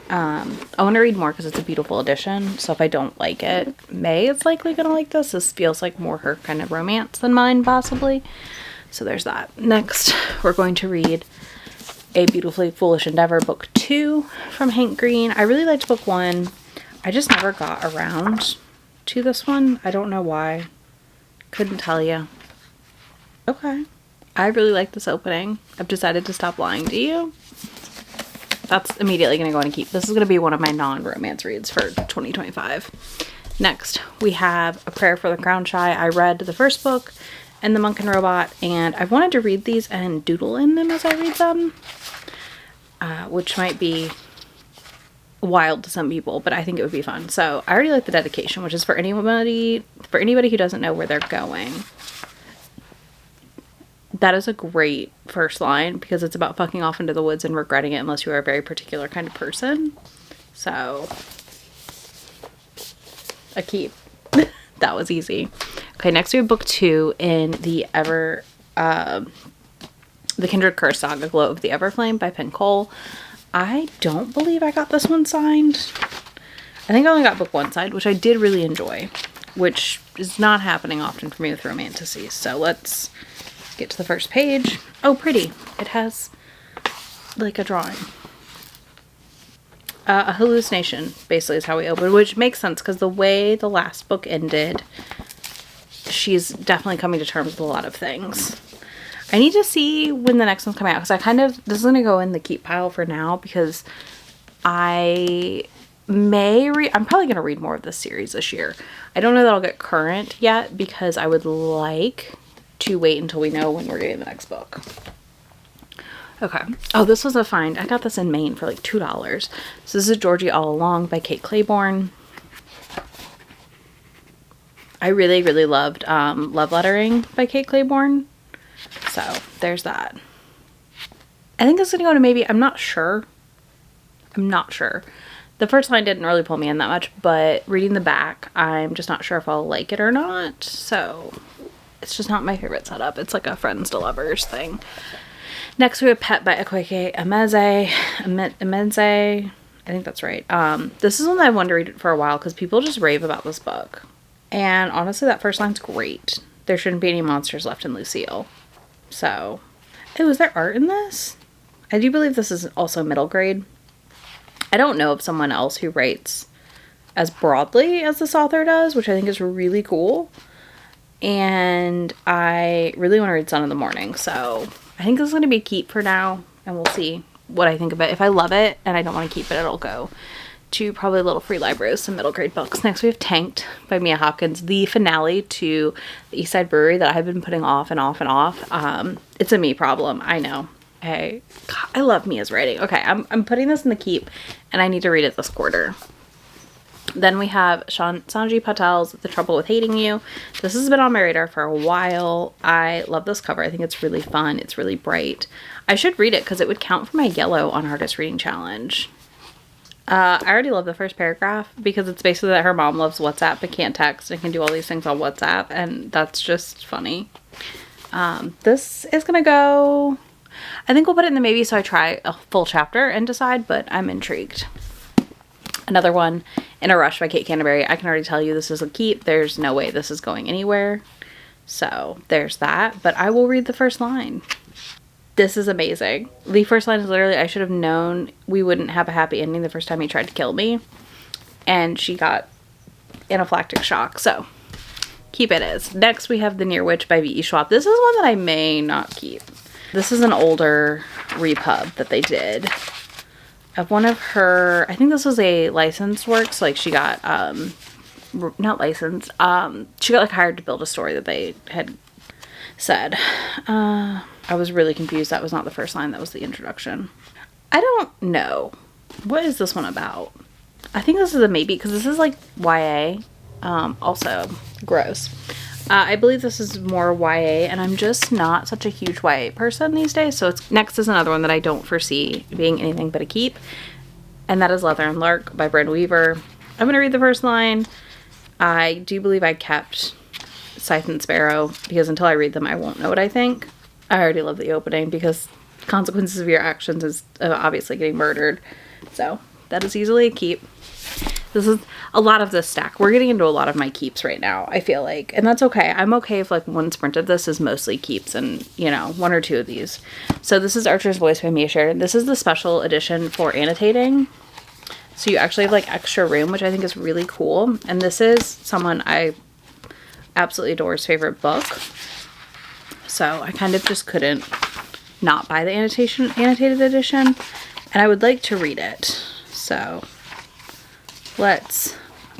I want to read more because it's a beautiful edition, so if I don't like it, May is likely gonna like this. This feels like more her kind of romance than mine, possibly. So there's that. Next, we're going to read A Beautifully Foolish Endeavor, Book 2 from Hank Green. I really liked Book 1. I just never got around to this one. I don't know why. Couldn't tell you. Okay. I really like this opening. I've decided to stop lying to you. That's immediately going to go in a keep. This is going to be one of my non-romance reads for 2025. Next, we have A Prayer for the Crown Shy. I read the first book and The Monk and Robot, and I wanted to read these and doodle in them as I read them, which might be wild to some people, but I think it would be fun. So I already like the dedication, which is for anybody who doesn't know where they're going. That is a great first line because it's about fucking off into the woods and regretting it unless you are a very particular kind of person. So, a keep. That was easy. Okay, next we have book 2 in the Kindred Curse Saga, Glow of the Everflame by Penn Cole. I don't believe I got this one signed. I think I only got book 1 signed, which I did really enjoy, which is not happening often for me with Romanticies. So let's get to the first page. Oh, pretty. It has like a drawing. A hallucination, basically, is how we open, which makes sense because the way the last book ended, she's definitely coming to terms with a lot of things. I need to see when the next one's coming out because this is going to go in the keep pile for now because I'm probably going to read more of this series this year. I don't know that I'll get current yet because I would like to wait until we know when we're getting the next book. Okay. Oh, this was a find. I got this in Maine for like $2. So this is Georgie All Along by Kate Claiborne. I really, really loved Love Lettering by Kate Claiborne. So there's that. I think this is going to go to maybe, I'm not sure. I'm not sure. The first line didn't really pull me in that much, but reading the back, I'm just not sure if I'll like it or not. So it's just not my favorite setup. It's like a friends to lovers thing. Next we have Pet by Akwaeke Emeze. I think that's right. This is one that I wanted to read for a while because people just rave about this book. And honestly, that first line's great. There shouldn't be any monsters left in Lucille. So, oh, is there art in this? I do believe this is also middle grade. I don't know of someone else who writes as broadly as this author does, which I think is really cool. And I really want to read Sun in the Morning, so I think this is going to be a keep for now, and we'll see what I think of it. If I love it and I don't want to keep it, it'll go to probably a little free library with some middle grade books. Next we have Tanked by Mia Hopkins, the finale to the East Side Brewery that I've been putting off and off and off. It's a me problem, I know. Hey, God, I love Mia's writing. Okay, I'm putting this in the keep, and I need to read it this quarter. Then we have Sanji Patel's The Trouble with Hating You. This has been on my radar for a while. I love this cover. I think it's really fun. It's really bright. I should read it because it would count for my yellow on Hardest Reading Challenge. I already love the first paragraph because it's basically that her mom loves WhatsApp but can't text and can do all these things on WhatsApp, and that's just funny. This is gonna go... I think we'll put it in the maybe, so I try a full chapter and decide, but I'm intrigued. Another one, In a Rush by Kate Canterbury. I can already tell you this is a keep. There's no way this is going anywhere. So there's that, but I will read the first line. This is amazing. The first line is literally, I should have known we wouldn't have a happy ending the first time he tried to kill me. And she got anaphylactic shock, so keep it is. Next we have The Near Witch by V.E. Schwab. This is one that I may not keep. This is an older repub that they did of one of her, I think this was a licensed work, so like she got, not licensed, she got like hired to build a story that they had said. I was really confused. That was not the first line, that was the introduction. I don't know. What is this one about? I think this is a maybe, because this is like YA, also gross. I believe this is more YA, and I'm just not such a huge YA person these days, so next is another one that I don't foresee being anything but a keep, and that is Leather and Lark by Brenda Weaver. I'm going to read the first line. I do believe I kept Scythe and Sparrow, because until I read them, I won't know what I think. I already love the opening, because consequences of your actions is obviously getting murdered, so that is easily a keep. This is a lot of this stack. We're getting into a lot of my keeps right now, I feel like. And that's okay. I'm okay if like one sprint of this is mostly keeps and, you know, one or two of these. So this is Archer's Voice by Mia Sheridan. This is the special edition for annotating. So you actually have like extra room, which I think is really cool. And this is someone I absolutely adore's favorite book. So I kind of just couldn't not buy the annotated edition. And I would like to read it. So... let's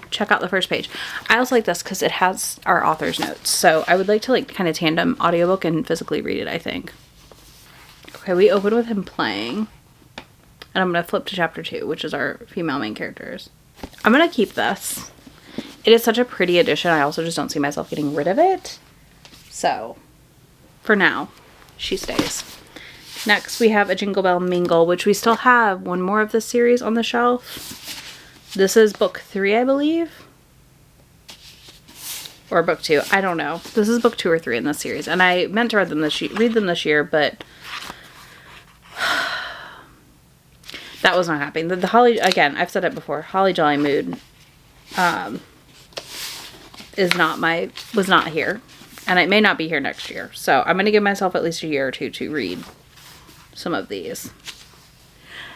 check out the first page. I also like this because it has our author's notes. So I would like to like kind of tandem audiobook and physically read it, I think. Okay, we open with him playing. And I'm going to flip to chapter 2, which is our female main characters. I'm going to keep this. It is such a pretty edition. I also just don't see myself getting rid of it. So, for now, she stays. Next, we have A Jingle Bell Mingle, which we still have one more of this series on the shelf. This is book 3, I believe. Or book 2. I don't know. This is book 2 or 3 in this series. And I meant to read them this year, but that was not happening. The Holly, again, I've said it before, Holly Jolly Mood was not here. And it may not be here next year. So I'm going to give myself at least a year or two to read some of these.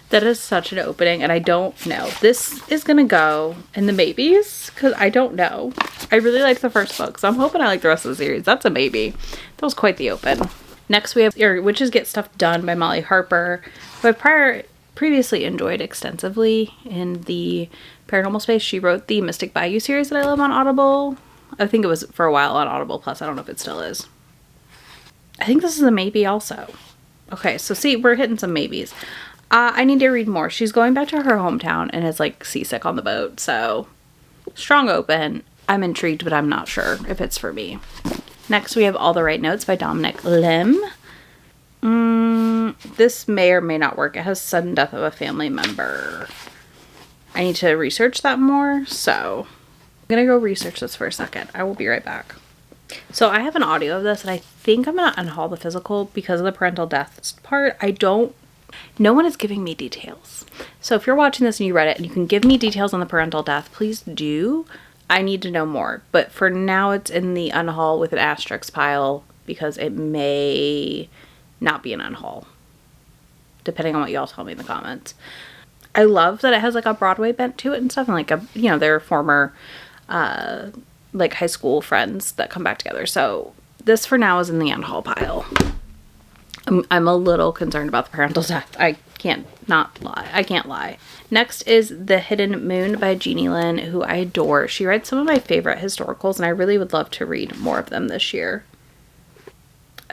That is such an opening, and I don't know. This is going to go in the maybes, because I don't know. I really liked the first book, so I'm hoping I like the rest of the series. That's a maybe. That was quite the open. Next we have Witches Get Stuff Done by Molly Harper, who I've previously enjoyed extensively in the paranormal space. She wrote the Mystic Bayou series that I love on Audible. I think it was for a while on Audible Plus. I don't know if it still is. I think this is a maybe also. Okay, so see, we're hitting some maybes. I need to read more. She's going back to her hometown and is like seasick on the boat. So strong open. I'm intrigued, but I'm not sure if it's for me. Next, we have All the Right Notes by Dominic Lim. This may or may not work. It has sudden death of a family member. I need to research that more. So I'm going to go research this for a second. I will be right back. So I have an audio of this and I think I'm going to unhaul the physical because of the parental death part. No one is giving me details. So if you're watching this and you read it and you can give me details on the parental death, please do. I need to know more. But for now, it's in the unhaul with an asterisk pile because it may not be an unhaul, depending on what y'all tell me in the comments. I love that it has like a Broadway bent to it and stuff. And like, their former like high school friends that come back together. So this for now is in the unhaul pile. I'm a little concerned about the parental death. I can't lie. Next is The Hidden Moon by Jeannie Lynn, who I adore. She writes some of my favorite historicals, and I really would love to read more of them this year.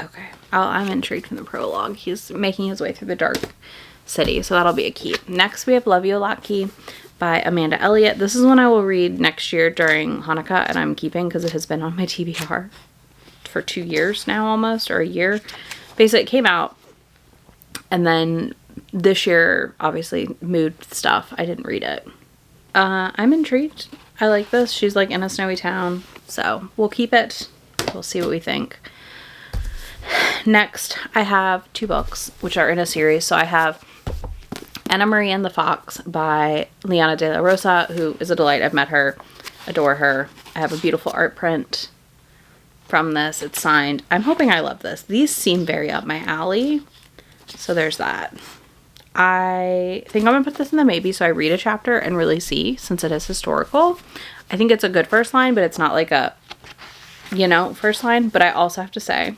Okay. I'm intrigued from the prologue. He's making his way through the dark city, so that'll be a key. Next, we have Love You a Lot Key by Amanda Elliott. This is one I will read next year during Hanukkah, and I'm keeping because it has been on my TBR for 2 years now almost, or a year. Basically, it came out, and then this year, obviously, mood stuff. I didn't read it. I'm intrigued. I like this. She's like in a snowy town, so we'll keep it. We'll see what we think. Next, I have 2 books, which are in a series. So I have Anna Marie and the Fox by Liana de la Rosa, who is a delight. I've met her, adore her. I have a beautiful art print from this. It's signed. I'm hoping I love this. These seem very up my alley. So there's that. I think I'm going to put this in the maybe so I read a chapter and really see, since it is historical. I think it's a good first line, but it's not like a, first line. But I also have to say,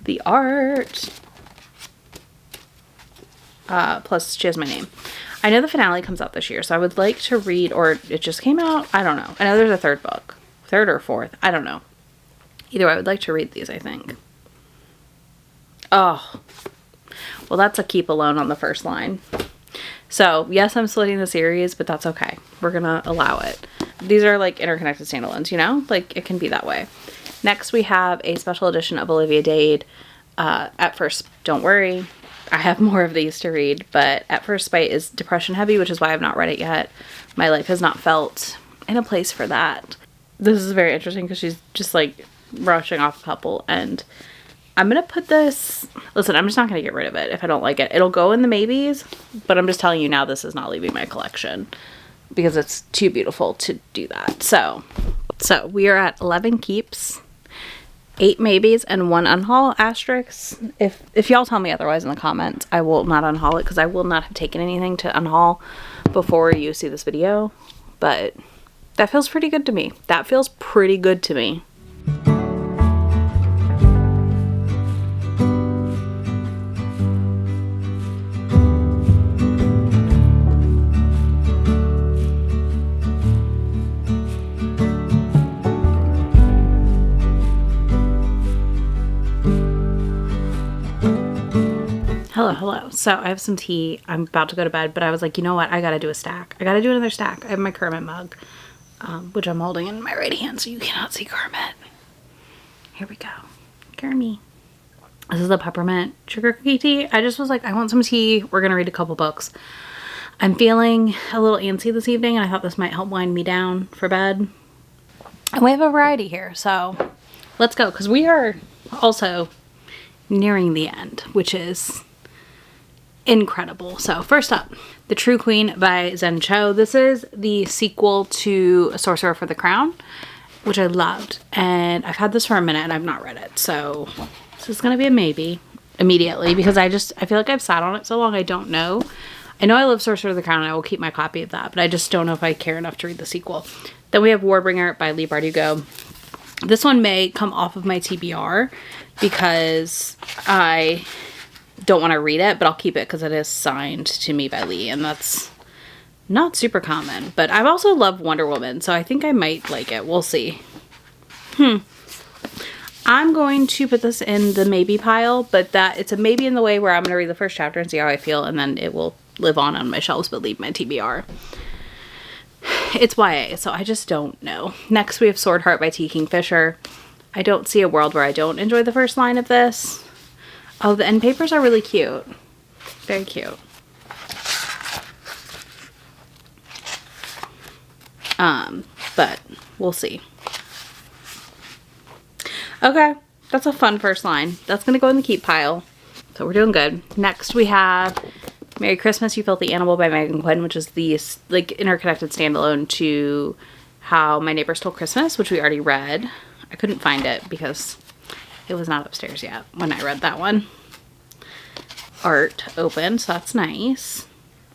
the art. Plus, she has my name. I know the finale comes out this year, so I would like to read, or it just came out. I don't know. I know there's a 3rd book. 3rd or 4th. I don't know. Either way, I would like to read these, I think. Oh. Well, that's a keep alone on the first line. So, yes, I'm splitting the series, but that's okay. We're going to allow it. These are like interconnected standalones, Like, it can be that way. Next, we have a special edition of Olivia Dade. At First, Don't Worry. I have more of these to read, but At First Bite is depression heavy, which is why I've not read it yet. My life has not felt in a place for that. This is very interesting because she's just like rushing off a couple, and I'm going to put this, listen, I'm just not going to get rid of it if I don't like it. It'll go in the maybes, but I'm just telling you now this is not leaving my collection because it's too beautiful to do that. So we are at 11 keeps, 8 maybes, and 1 unhaul asterisk. If y'all tell me otherwise in the comments, I will not unhaul it because I will not have taken anything to unhaul before you see this video, but that feels pretty good to me. That feels pretty good to me. Hello. So I have some tea. I'm about to go to bed, but I was like, you know what? I gotta do a stack. I gotta do another stack. I have my Kermit mug, which I'm holding in my right hand, so you cannot see Kermit. Here we go. Kermit. This is the peppermint sugar cookie tea. I just was like, I want some tea. We're gonna read a couple books. I'm feeling a little antsy this evening, and I thought this might help wind me down for bed. And we have a variety here, so let's go, because we are also nearing the end, which is incredible. So first up, The True Queen by Zen Cho. This is the sequel to A Sorcerer for the Crown, which I loved, and I've had this for a minute and I've not read it, so this is gonna be a maybe immediately because I feel like I've sat on it so long. I don't know. I know I love Sorcerer of the Crown and I will keep my copy of that, but I just don't know if I care enough to read the sequel. Then we have Warbringer by Leigh Bardugo. This one may come off of my TBR because I don't want to read it, but I'll keep it because it is signed to me by Leigh, and that's not super common. But I've also loved Wonder Woman, so I think I might like it. We'll see. I'm going to put this in the maybe pile, but it's a maybe in the way where I'm going to read the first chapter and see how I feel, and then it will live on my shelves but leave my TBR. It's YA, so I just don't know. Next we have Sword Heart by T. Kingfisher. I don't see a world where I don't enjoy the first line of this. Oh, the end papers are really cute. Very cute. But we'll see. Okay, that's a fun first line. That's gonna go in the keep pile. So we're doing good. Next we have Merry Christmas, You Filthy Animal by Megan Quinn, which is the like interconnected standalone to How My Neighbor Stole Christmas, which we already read. I couldn't find it because it was not upstairs yet when I read that one. Art open, so that's nice.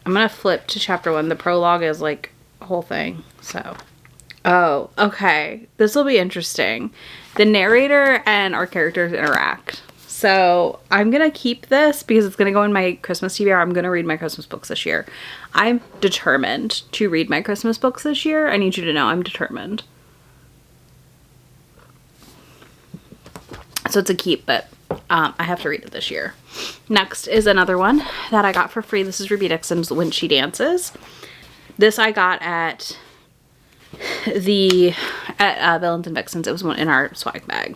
I'm gonna flip to chapter 1. The prologue is like a whole thing, so. Oh, okay. This will be interesting. The narrator and our characters interact. So I'm gonna keep this because it's gonna go in my Christmas TBR. I'm gonna read my Christmas books this year. I'm determined to read my Christmas books this year. I need you to know I'm determined. So it's a keep, but I have to read it this year. Next is another one that I got for free. This is Ruby Dixon's When She Dances. This I got at Villains and Vixens. It was one in our swag bag.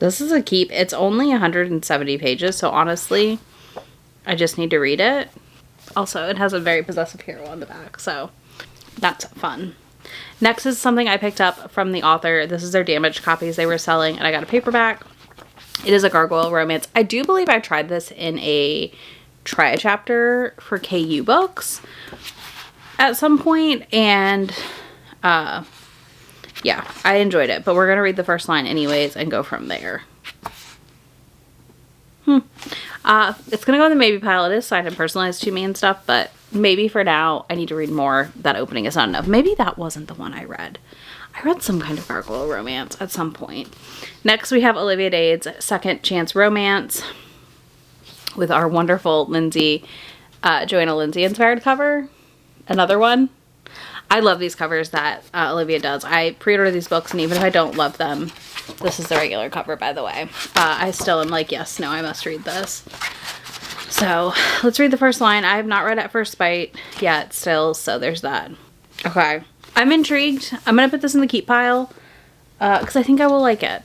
This is a keep. It's only 170 pages, so honestly, I just need to read it. Also, it has a very possessive hero on the back, so that's fun. Next is something I picked up from the author. This is their damaged copies they were selling, and I got a paperback. It is a gargoyle romance. I do believe I tried this in a try a chapter for KU books at some point, and yeah, I enjoyed it, but we're gonna read the first line anyways and go from there. It's gonna go in the maybe pile. It is signed and personalized to me and stuff, but maybe for now I need to read more. That opening is not enough. Maybe that wasn't the one I read. I read some kind of gargoyle romance at some point. Next we have Olivia Dade's Second Chance Romance with our wonderful Joanna Lindsay inspired cover. Another one. I love these covers that Olivia does. I pre-order these books, and even if I don't love them, this is the regular cover, by the way. I still am like, yes, no, I must read this. So let's read the first line. I have not read At First Bite yet still, so there's that. Okay. I'm intrigued. I'm going to put this in the keep pile because I think I will like it.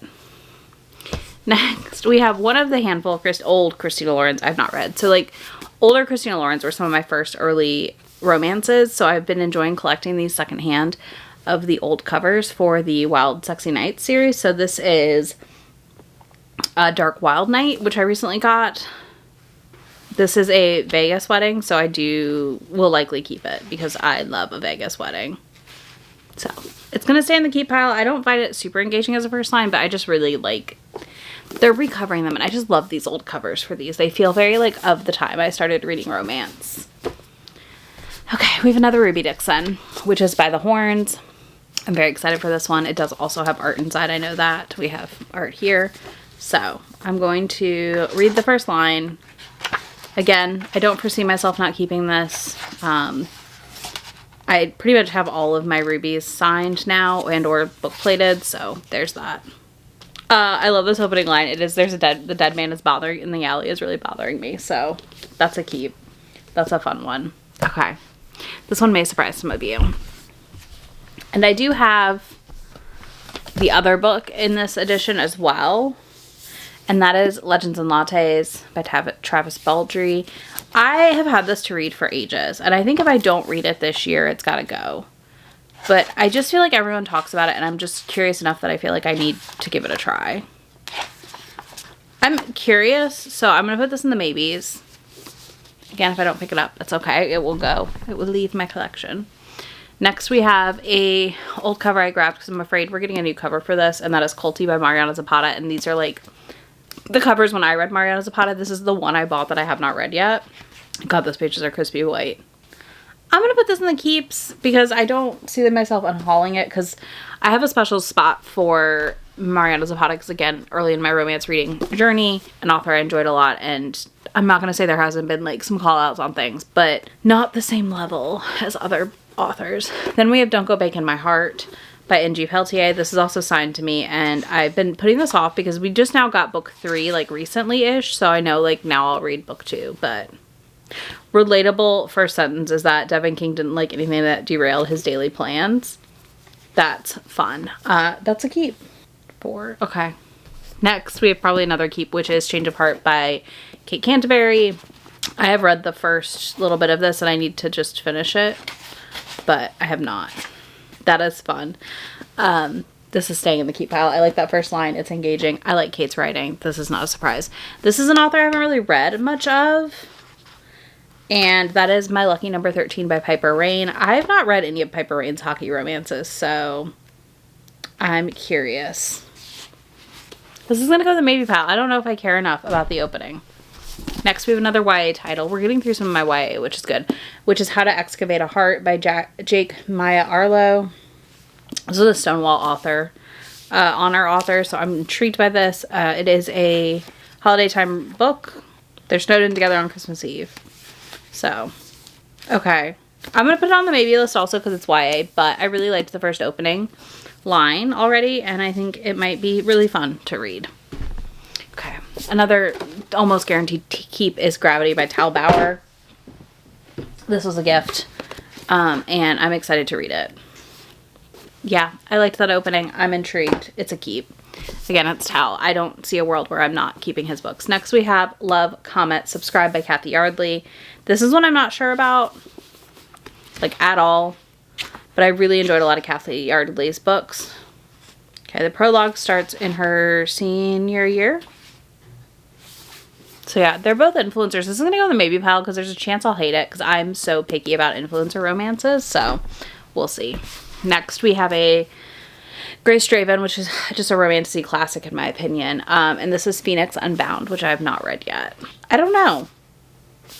Next, we have one of the handful of old Christina Lauren's I've not read. So like older Christina Lauren's were some of my first early romances, so I've been enjoying collecting these secondhand of the old covers for the Wild Sexy Nights series. So this is Dark Wild Night, which I recently got. This is a Vegas wedding, so will likely keep it because I love a Vegas wedding. So it's gonna stay in the keep pile. I don't find it super engaging as a first line, but I just really like, they're recovering them, and I just love these old covers for these. They feel very like of the time I started reading romance. Okay, we have another Ruby Dixon, which is by the Horns. I'm very excited for this one. It does also have art inside, I know that. We have art here. So I'm going to read the first line. Again, I don't foresee myself not keeping this. I pretty much have all of my rubies signed now and or book plated, so there's that. I love this opening line. It is, the dead man is bothering in the alley is really bothering me, so that's a keep. That's a fun one. Okay. This one may surprise some of you. And I do have the other book in this edition as well. And that is Legends and Lattes by Travis Baldry. I have had this to read for ages. And I think if I don't read it this year, it's got to go. But I just feel like everyone talks about it. And I'm just curious enough that I feel like I need to give it a try. I'm curious. So I'm going to put this in the maybes. Again, if I don't pick it up, that's okay. It will go. It will leave my collection. Next, we have a old cover I grabbed because I'm afraid we're getting a new cover for this, and that is Culty by Mariana Zapata. And these are like the covers when I read Mariana Zapata. This is the one I bought that I have not read yet. God, those pages are crispy white. I'm going to put this in the keeps because I don't see myself unhauling it because I have a special spot for Mariana Zapata because, again, early in my romance reading journey, an author I enjoyed a lot, and I'm not going to say there hasn't been like some call outs on things, but not the same level as other authors. Then we have Don't Go Bake in My Heart by N.G. Peltier. This is also signed to me, and I've been putting this off because we just now got book 3 like recently-ish, so I know like now I'll read book 2. But relatable first sentence is that Devin King didn't like anything that derailed his daily plans. That's fun. That's a keep. 4. Okay. Next, we have probably another keep, which is Change of Heart by Kate Canterbury. I have read the first little bit of this, and I need to just finish it, but I have not. That is fun. This is staying in the keep pile. I like that first line. It's engaging. I like Kate's writing. This is not a surprise. This is an author I haven't really read much of, and that is My Lucky Number 13 by Piper Rain. I have not read any of Piper Rain's hockey romances, so I'm curious. This is going to go to the maybe pile. I don't know if I care enough about the opening. Next, we have another YA title. We're getting through some of my YA, which is good. Which is How to Excavate a Heart by Jake Maya Arlo. This is a Stonewall author, honor author, so I'm intrigued by this. It is a holiday time book. They're snowed in together on Christmas Eve. So, okay. I'm going to put it on the maybe list also because it's YA, but I really liked the first opening line already, and I think it might be really fun to read. Okay, another almost guaranteed keep is Gravity by Tal Bauer. This was a gift, and I'm excited to read it. Yeah, I liked that opening. I'm intrigued. It's a keep. Again, it's Tal. I don't see a world where I'm not keeping his books. Next, we have Love, Comet, Subscribed by Kathy Yardley. This is one I'm not sure about, like, at all. But I really enjoyed a lot of Kathy Yardley's books. Okay, the prologue starts in her senior year. So yeah, they're both influencers. This is going to go in the maybe pile because there's a chance I'll hate it because I'm so picky about influencer romances. So we'll see. Next, we have a Grace Draven, which is just a romantic classic in my opinion. And this is Phoenix Unbound, which I have not read yet. I don't know.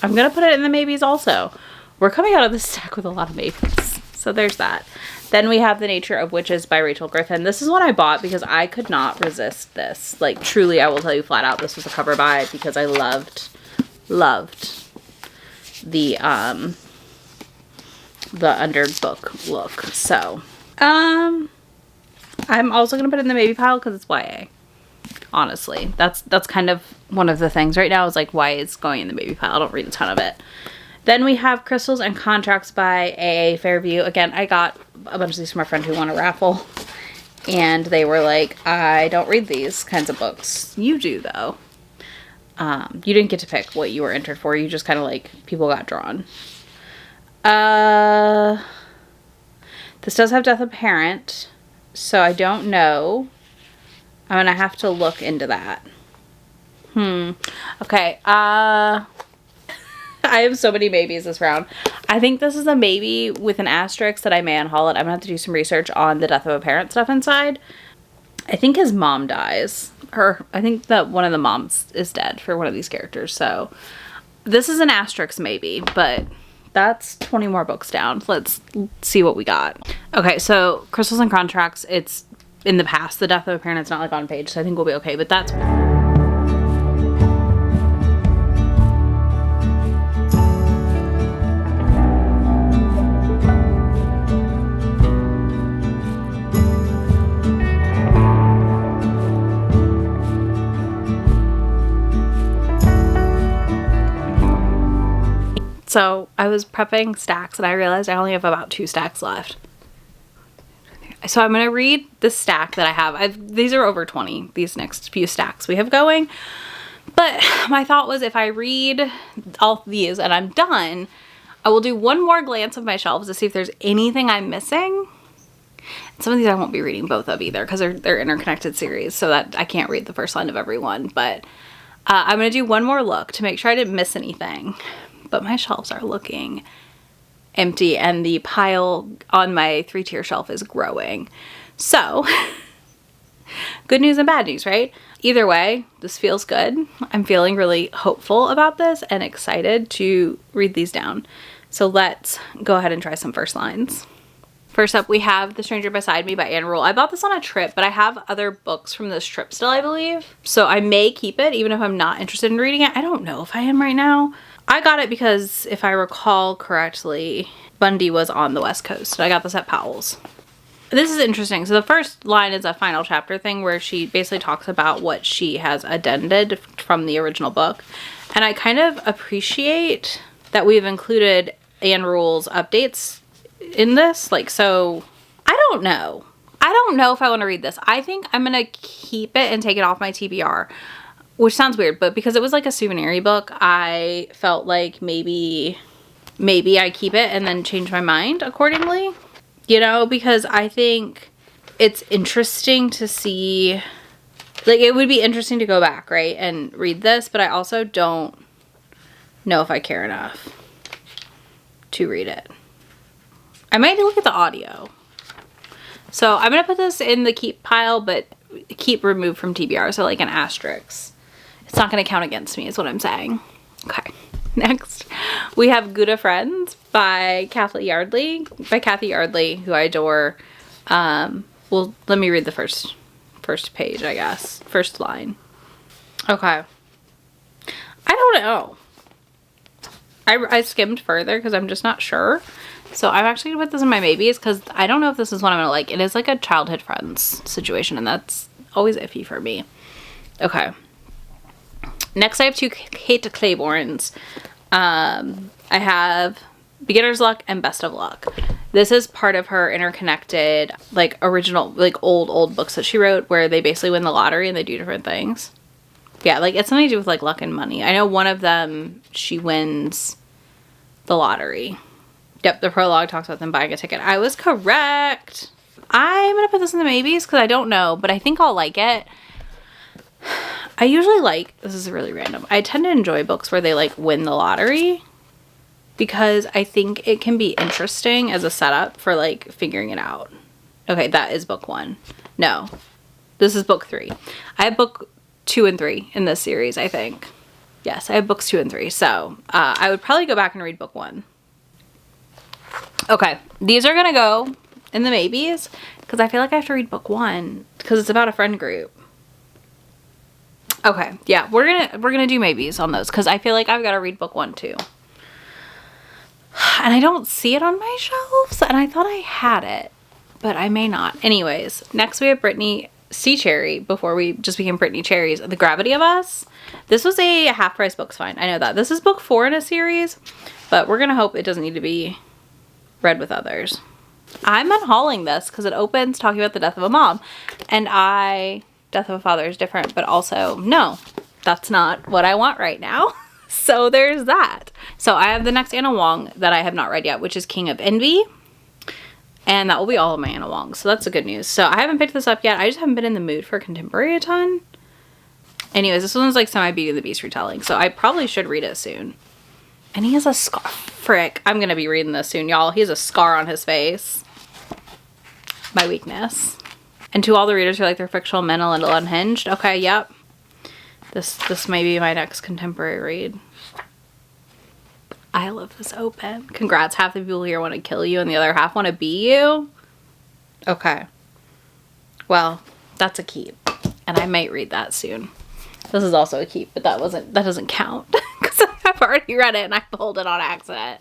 I'm going to put it in the maybes also. We're coming out of this stack with a lot of maybes. So there's that. Then we have The Nature of Witches by Rachel Griffin. This is one I bought because I could not resist this. Like, truly, I will tell you flat out, this was a cover buy because I loved the underbook look. So, I'm also going to put it in the maybe pile because it's YA. Honestly, that's kind of one of the things right now is like why it's going in the maybe pile. I don't read a ton of it. Then we have Crystals and Contracts by A.A. Fairview. Again, I got a bunch of these from a friend who won a raffle. And they were like, I don't read these kinds of books. You do, though. You didn't get to pick what you were entered for. You just kind of like, people got drawn. This does have Death of a Parent. So I don't know. I'm going to have to look into that. Okay. I have so many maybes this round. I think this is a maybe with an asterisk that I may unhaul it. I'm going to have to do some research on the Death of a Parent stuff inside. I think his mom dies. I think that one of the moms is dead for one of these characters. So this is an asterisk maybe, but that's 20 more books down. Let's see what we got. Okay, so Crystals and Contracts, it's in the past. The Death of a Parent, it's not like on page, so I think we'll be okay, but that's... So I was prepping stacks and I realized I only have about 2 stacks left. So I'm going to read the stack that I have. These are over 20, these next few stacks we have going. But my thought was if I read all these and I'm done, I will do one more glance of my shelves to see if there's anything I'm missing. Some of these I won't be reading both of either because they're interconnected series, so that I can't read the first line of every one. But I'm going to do one more look to make sure I didn't miss anything. But my shelves are looking empty and the pile on my 3-tier shelf is growing. So, good news and bad news, right? Either way, this feels good. I'm feeling really hopeful about this and excited to read these down. So let's go ahead and try some first lines. First up, we have The Stranger Beside Me by Anne Rule. I bought this on a trip, but I have other books from this trip still, I believe. So I may keep it, even if I'm not interested in reading it. I don't know if I am right now. I got it because, if I recall correctly, Bundy was on the West Coast. I got this at Powell's. This is interesting. So the first line is a final chapter thing where she basically talks about what she has addended from the original book. And I kind of appreciate that we've included Anne Rule's updates in this. Like, so I don't know. I don't know if I want to read this. I think I'm going to keep it and take it off my TBR, which sounds weird, but because it was like a souvenir book, I felt like maybe I keep it and then change my mind accordingly, you know, because I think it's interesting to see, like, it would be interesting to go back, right, and read this, but I also don't know if I care enough to read it. I might look at the audio. So I'm going to put this in the keep pile, but keep removed from TBR, so like an asterisk. It's not going to count against me is what I'm saying. Okay. Next, we have Gouda Friends by Kathy Yardley. By Kathy Yardley, who I adore. Well, let me read the first page, I guess. First line. Okay. I don't know. I skimmed further because I'm just not sure. So I'm actually going to put this in my maybes because I don't know if this is what I'm going to like. It is like a childhood friends situation, and that's always iffy for me. Okay. Next, I have two Kate Clayborns. I have Beginner's Luck and Best of Luck. This is part of her interconnected, like, original, like, old books that she wrote where they basically win the lottery and they do different things. Yeah, like, it's something to do with, like, luck and money. I know one of them, she wins the lottery. Yep, the prologue talks about them buying a ticket. I was correct. I'm going to put this in the maybes because I don't know, but I think I'll like it. I usually like, this is really random, I tend to enjoy books where they like win the lottery because I think it can be interesting as a setup for like figuring it out. Okay, that is book 1. No, this is book 3. I have book 2 and 3 in this series, I think. Yes, I have books 2 and 3. So I would probably go back and read book 1. Okay, these are going to go in the maybes because I feel like I have to read book 1 because it's about a friend group. Okay, yeah, we're gonna do maybes on those because I feel like I've got to read book 1 too. And I don't see it on my shelves, and I thought I had it, but I may not. Anyways, next we have Brittany C. Cherry, before we just became Brittany Cherry's The Gravity of Us. This was a half-price books find. I know that. This is book 4 in a series, but we're gonna hope it doesn't need to be read with others. I'm unhauling this because it opens talking about the death of a mom, and death of a father is different, but also no, that's not what I want right now. So there's that. So I have the next Anna Wong that I have not read yet, which is King of Envy, and that will be all of my Anna Wong, so that's the good news. So I haven't picked this up yet. I just haven't been in the mood for contemporary a ton. Anyways, this one's like semi-Beauty and the Beast retelling, so I probably should read it soon. And he has a scar. Frick, I'm gonna be reading this soon, y'all. He has a scar on his face. My weakness. And to all the readers who like their fictional, mental, and unhinged. Okay, yep. This may be my next contemporary read. I love this open. Congrats, half the people here want to kill you and the other half want to be you. Okay. Well, that's a keep. And I might read that soon. This is also a keep, but that doesn't count. Because I've already read it and I pulled it on accident.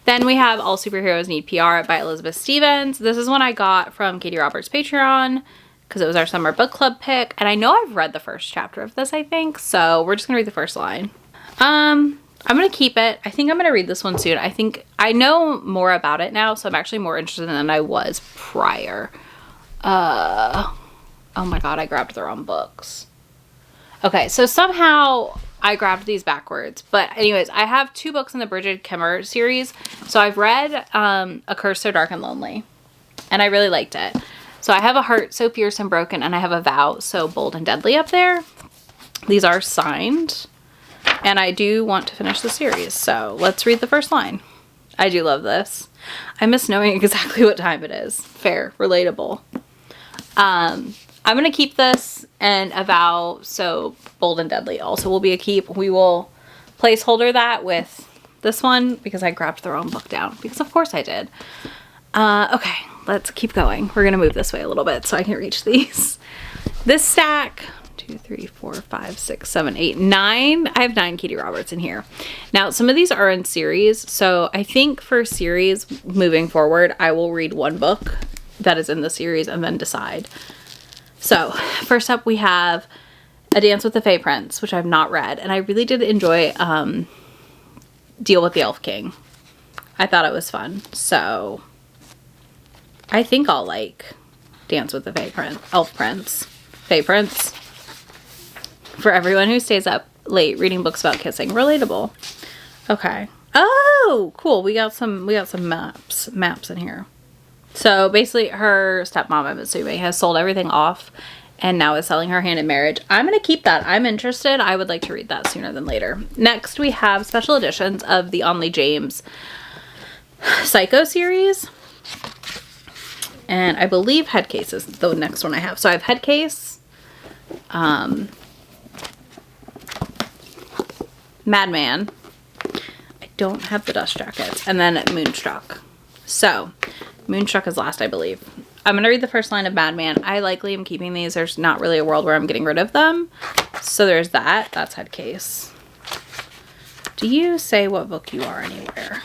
Then we have All Superheroes Need PR by Elizabeth Stevens. This is one I got from Katie Roberts' Patreon because it was our summer book club pick. And I know I've read the first chapter of this, I think. So we're just going to read the first line. I'm going to keep it. I think I'm going to read this one soon. I think I know more about it now, so I'm actually more interested than I was prior. Oh my god, I grabbed the wrong books. Okay, so somehow I grabbed these backwards. But anyways, I have 2 books in the Bridget Kemmer series. So I've read A Curse So Dark and Lonely, and I really liked it. So I have A Heart So Fierce and Broken, and I have A Vow So Bold and Deadly up there. These are signed, and I do want to finish the series. So let's read the first line. I do love this. I miss knowing exactly what time it is. Fair, relatable. I'm going to keep this, and A Vow So Bold and Deadly also will be a keep. We will placeholder that with this one because I grabbed the wrong book down, because of course I did. Okay, let's keep going. We're going to move this way a little bit so I can reach these. This stack, 2, 3, 4, 5, 6, 7, 8, 9. I have 9 Katie Roberts in here. Now, some of these are in series, so I think for series moving forward, I will read one book that is in the series and then decide. So first up we have A Dance with the Fae Prince, which I've not read, and I really did enjoy Deal with the Elf King. I thought it was fun, so I think I'll like Dance with the Fae Prince, Fae Prince. For everyone who stays up late reading books about kissing, relatable. Okay. Oh, cool. We got some maps in here. So basically her stepmom, I'm assuming, has sold everything off and now is selling her hand in marriage. I'm going to keep that. I'm interested. I would like to read that sooner than later. Next, we have special editions of the Onley James Psycho series. And I believe Headcase is the next one I have. So I have Headcase, Madman. I don't have the Dust Jackets. And then Moonstruck. So Moonstruck is last, I believe. I'm going to read the first line of Madman. I likely am keeping these. There's not really a world where I'm getting rid of them. So there's that. That's Headcase. Do you say what book you are anywhere?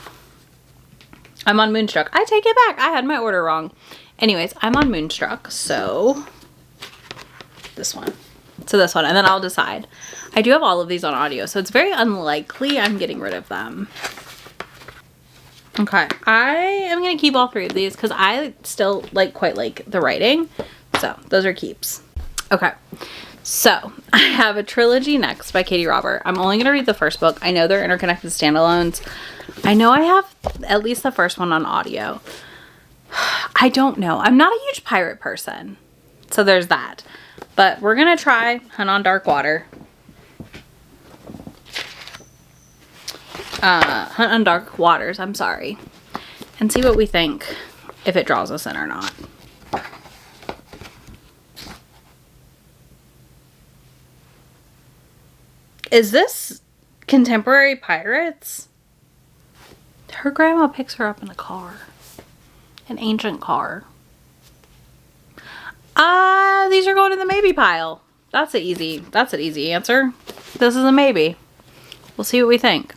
I'm on Moonstruck. I take it back. I had my order wrong. Anyways, I'm on Moonstruck. So this one. So this one. And then I'll decide. I do have all of these on audio. So it's very unlikely I'm getting rid of them. Okay, I am going to keep all three of these because I still quite like the writing. So those are keeps. Okay, so I have a trilogy next by Katie Robert. I'm only going to read the first book. I know they're interconnected standalones. I know I have at least the first one on audio. I don't know. I'm not a huge pirate person. So there's that. But we're going to try Hunt on Dark Water. Hunt on Dark Waters, I'm sorry, and see what we think, if it draws us in or not. Is this contemporary pirates? Her grandma picks her up in a car, an ancient car. These are going in the maybe pile. That's an easy answer. This is a maybe. We'll see what we think.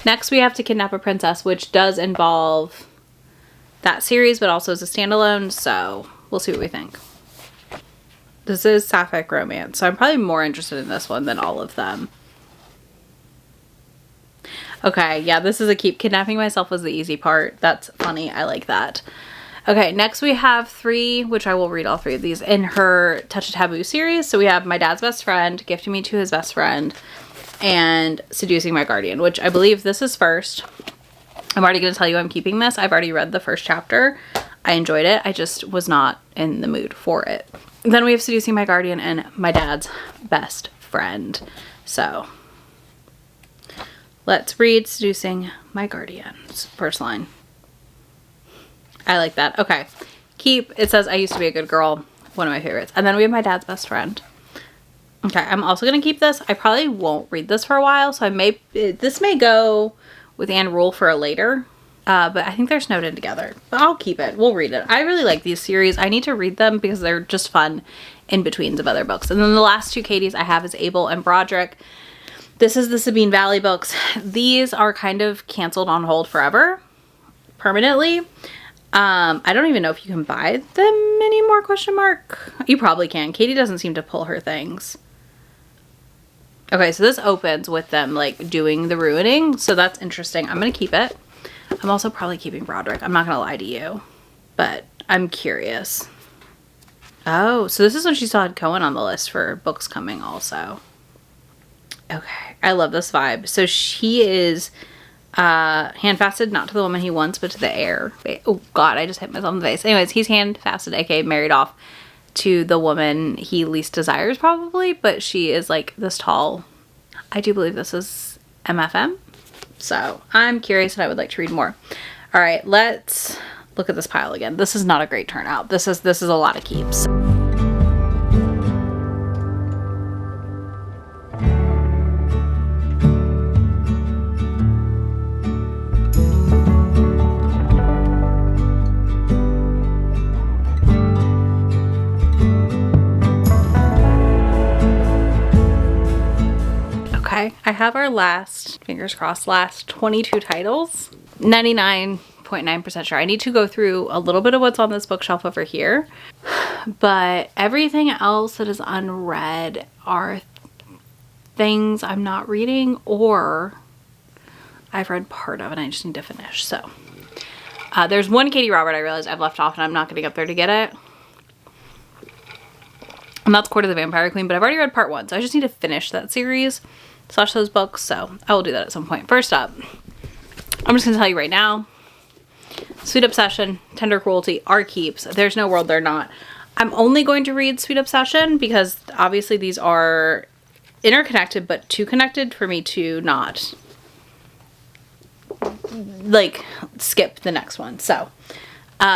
Next, we have To Kidnap a Princess, which does involve that series, but also is a standalone, so we'll see what we think. This is sapphic romance, so I'm probably more interested in this one than all of them. Okay, yeah, this is a keep. Kidnapping Myself was the easy part. That's funny. I like that. Okay, next we have three, which I will read all three of these, in her Touch of Taboo series. So we have My Dad's Best Friend, Gifting Me to His Best Friend, and Seducing My Guardian, which I believe this is first. I'm already going to tell you I'm keeping this. I've already read the first chapter. I enjoyed it. I just was not in the mood for it. Then we have Seducing My Guardian and My Dad's Best Friend. So let's read Seducing My Guardian's first line. I like that. Okay. Keep. It says I used to be a good girl. One of my favorites. And then we have My Dad's Best Friend. Okay, I'm also going to keep this. I probably won't read this for a while, so this may go with Anne Rule for a later, but I think they're snowed in together. But I'll keep it. We'll read it. I really like these series. I need to read them because they're just fun in-betweens of other books. And then the last two Katies I have is Abel and Broderick. This is the Sabine Valley books. These are kind of canceled on hold forever, permanently. I don't even know if you can buy them anymore, question mark. You probably can. Katie doesn't seem to pull her things. Okay, so this opens with them doing the ruining, so that's interesting. I'm gonna keep it. I'm also probably keeping Broderick. I'm not gonna lie to you, but I'm curious. Oh, so this is when she still had Cohen on the list for books coming also. Okay, I love this vibe. So she is handfasted, not to the woman he wants, but to the heir. Oh God, I just hit myself in the face. Anyways, he's handfasted, aka married off to the woman he least desires probably, but she is this tall. I do believe this is MFM. So I'm curious and I would like to read more. All right, let's look at this pile again. This is not a great turnout. This is a lot of keeps. Okay, I have our last, fingers crossed, last 22 titles. 99 99.9% sure. I need to go through a little bit of what's on this bookshelf over here. But everything else that is unread are things I'm not reading or I've read part of and I just need to finish. So there's one Katie Robert I realized I've left off and I'm not getting up there to get it. And that's Court of the Vampire Queen, but I've already read part 1, so I just need to finish that series / those books, so I will do that at some point. First up, I'm just going to tell you right now, Sweet Obsession, Tender Cruelty are keeps. There's no world they're not. I'm only going to read Sweet Obsession because obviously these are interconnected, but too connected for me to not, like, skip the next one. So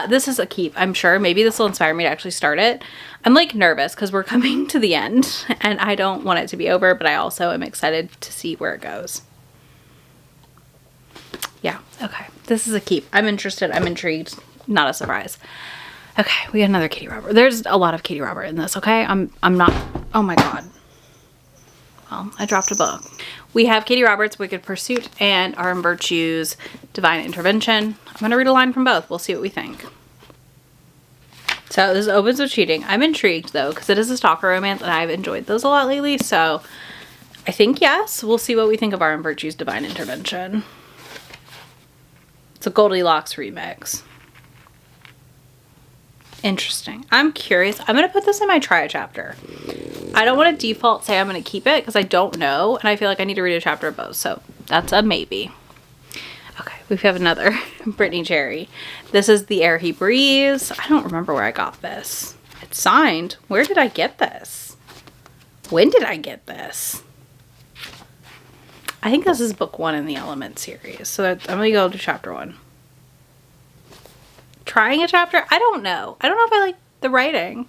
this is a keep, I'm sure. Maybe this will inspire me to actually start it. I'm like nervous because we're coming to the end and I don't want it to be over, but I also am excited to see where it goes. Yeah, okay. This is a keep. I'm interested. I'm intrigued. Not a surprise. Okay, we got another Katie Robert. There's a lot of Katie Robert in this, okay? I'm not, oh my God. Well, I dropped a book. We have Katie Roberts' Wicked Pursuit and Arm Virtue's Divine Intervention. I'm going to read a line from both. We'll see what we think. So this opens with cheating. I'm intrigued though, because it is a stalker romance and I've enjoyed those a lot lately. So I think yes. We'll see what we think of Arm Virtue's Divine Intervention. It's a Goldilocks remix. Interesting. I'm curious. I'm going to put this in my try chapter. I don't want to default say I'm going to keep it because I don't know. And I feel like I need to read a chapter of both. So that's a maybe. Okay, we have another Brittany Cherry. This is The Air He Breathes. I don't remember where I got this. It's signed. Where did I get this? When did I get this? I think this is book 1 in the Element series. So I'm going to go to chapter 1. Trying a chapter? I don't know. I don't know if I like the writing.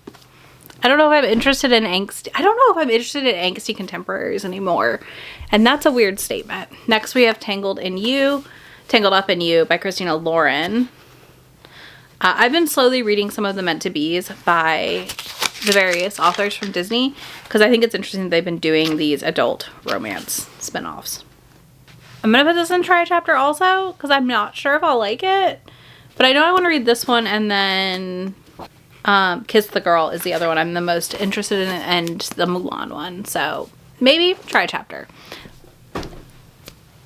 I don't know if I'm interested in angsty. I don't know if I'm interested in angsty contemporaries anymore. And that's a weird statement. Next we have Tangled Up in You by Christina Lauren. I've been slowly reading some of the Meant to Be's by the various authors from Disney because I think it's interesting that they've been doing these adult romance spinoffs. I'm going to put this in try chapter also because I'm not sure if I'll like it. But I know I want to read this one and then Kiss the Girl is the other one I'm the most interested in and the Mulan one. So maybe try chapter.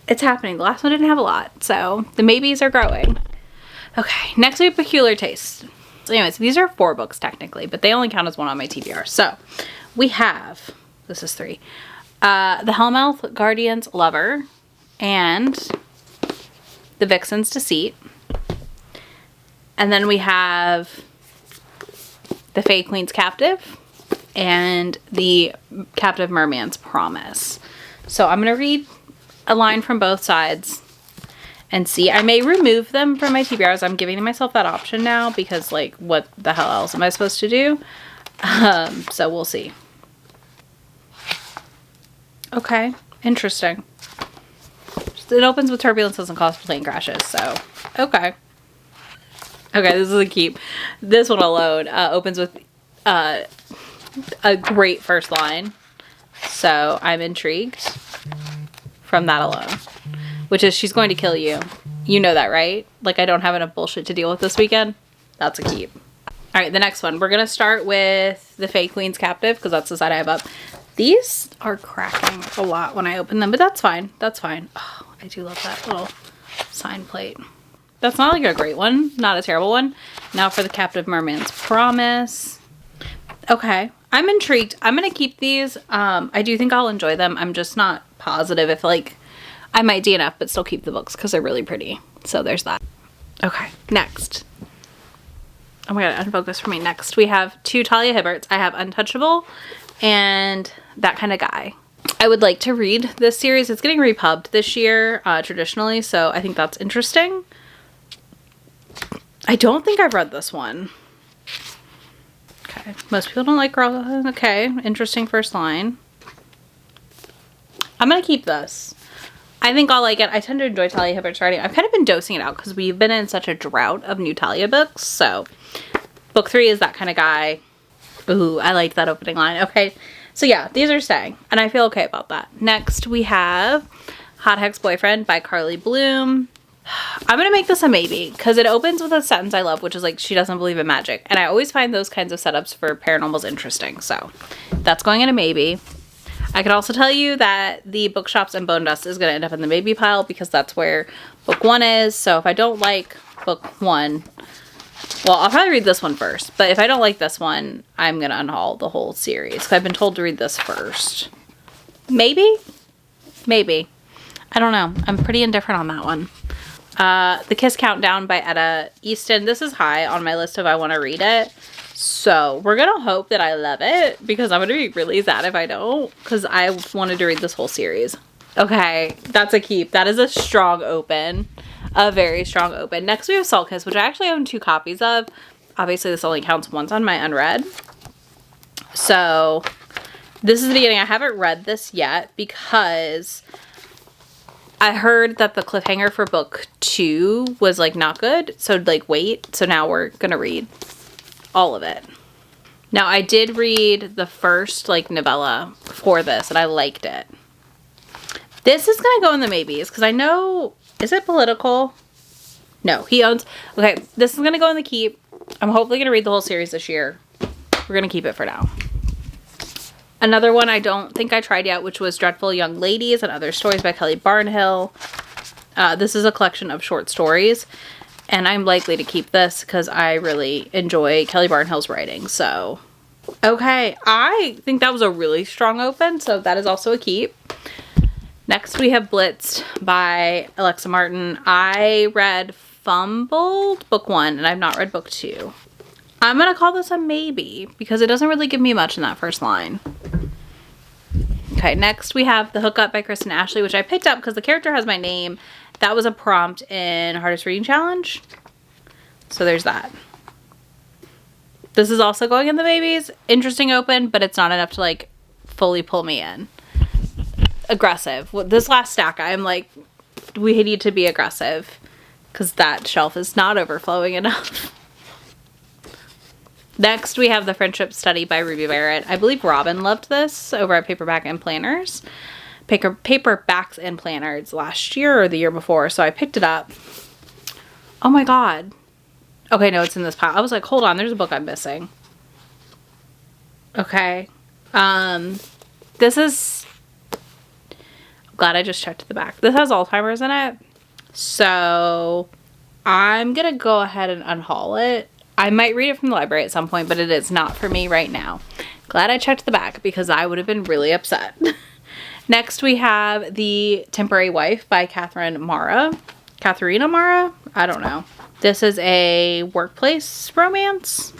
It's happening. The last one didn't have a lot, so the maybes are growing. Okay, next we have Peculiar Taste. So anyways, these are 4 books technically, but they only count as 1 on my TBR. So we have, this is 3, The Hellmouth Guardian's Lover and The Vixen's Deceit. And then we have The Fae Queen's Captive and The Captive Merman's Promise. So I'm going to read a line from both sides and see. I may remove them from my TBRs. I'm giving myself that option now because, like, what the hell else am I supposed to do? So we'll see. Okay, interesting. It opens with turbulences and causes plane crashes, so okay. Okay, this is a keep. This one alone opens with a great first line, so I'm intrigued from that alone, which is she's going to kill you. You know that, right? Like, I don't have enough bullshit to deal with this weekend. That's a keep. All right, the next one. We're going to start with The Fae Queen's Captive because that's the side I have up. These are cracking a lot when I open them, but that's fine. That's fine. Oh, I do love that little sign plate. That's not like a great one. Not a terrible one. Now for The Captive Merman's Promise. Okay. I'm intrigued. I'm going to keep these. I do think I'll enjoy them. I'm just not positive if, like, I might DNF but still keep the books because they're really pretty. So there's that. Okay. Next. Oh my god, unfocus for me. Next we have 2 Talia Hibberts. I have Untouchable and That Kind of Guy. I would like to read this series. It's getting repubbed this year traditionally, so I think that's interesting. I don't think I've read this one. Okay, most people don't like girl. Okay, interesting first line. I'm gonna keep this. I think I'll like it. I tend to enjoy Talia Hibbert's writing. I've kind of been dosing it out because we've been in such a drought of new Talia books. So book 3 is That Kind of Guy. Ooh, I liked that opening line. Okay, so yeah, these are staying and I feel okay about that. Next we have Hot Hex Boyfriend by Carly Bloom. I'm gonna make this a maybe because it opens with a sentence I love, which is like, she doesn't believe in magic. And I always find those kinds of setups for paranormals interesting. So that's going in a maybe. I can also tell you that the Bookshops and Bone Dust is going to end up in the maybe pile because that's where book 1 is. So if I don't like book 1, well, I'll probably read this one first. But if I don't like this one, I'm going to unhaul the whole series because I've been told to read this first. Maybe? Maybe. I don't know. I'm pretty indifferent on that one. The Kiss Countdown by Etta Easton. This is high on my list if I want to read it. So we're going to hope that I love it because I'm going to be really sad if I don't because I wanted to read this whole series. Okay, that's a keep. That is a strong open. A very strong open. Next we have Salt Kiss, which I actually own 2 copies of. Obviously this only counts once on my unread. So this is the beginning. I haven't read this yet because I heard that the cliffhanger for book 2 was like not good. So like wait. So now we're going to read all of it. Now I did read the first like novella for this and I liked it. This is going to go in the maybes because I know, is it political? No, he owns, okay, this is going to go in the keep. I'm hopefully going to read the whole series this year. We're going to keep it for now. Another one I don't think I tried yet, which was Dreadful Young Ladies and Other Stories by Kelly Barnhill. This is a collection of short stories. And I'm likely to keep this because I really enjoy Kelly Barnhill's writing. So, okay. I think that was a really strong open. So that is also a keep. Next we have Blitzed by Alexa Martin. I read Fumbled book 1 and I've not read book 2. I'm going to call this a maybe because it doesn't really give me much in that first line. Okay, next we have The Hookup by Kristen Ashley, which I picked up because the character has my name. That was a prompt in Hardest Reading Challenge. So there's that. This is also going in the maybes. Interesting open, but it's not enough to like fully pull me in. Aggressive. This last stack, I'm like, we need to be aggressive because that shelf is not overflowing enough. Next, we have The Friendship Study by Ruby Barrett. I believe Robin loved this over at Paperback and Planners. Paperbacks and Planners last year or the year before, so I picked it up. Oh my god. Okay, no, it's in this pile. I was like, hold on, there's a book I'm missing. Okay. This is... I'm glad I just checked the back. This has Alzheimer's in it. So, I'm gonna go ahead and unhaul it. I might read it from the library at some point, but it is not for me right now. Glad I checked the back because I would have been really upset. Next, we have The Temporary Wife by Katharina Mara. I don't know. This is a workplace romance.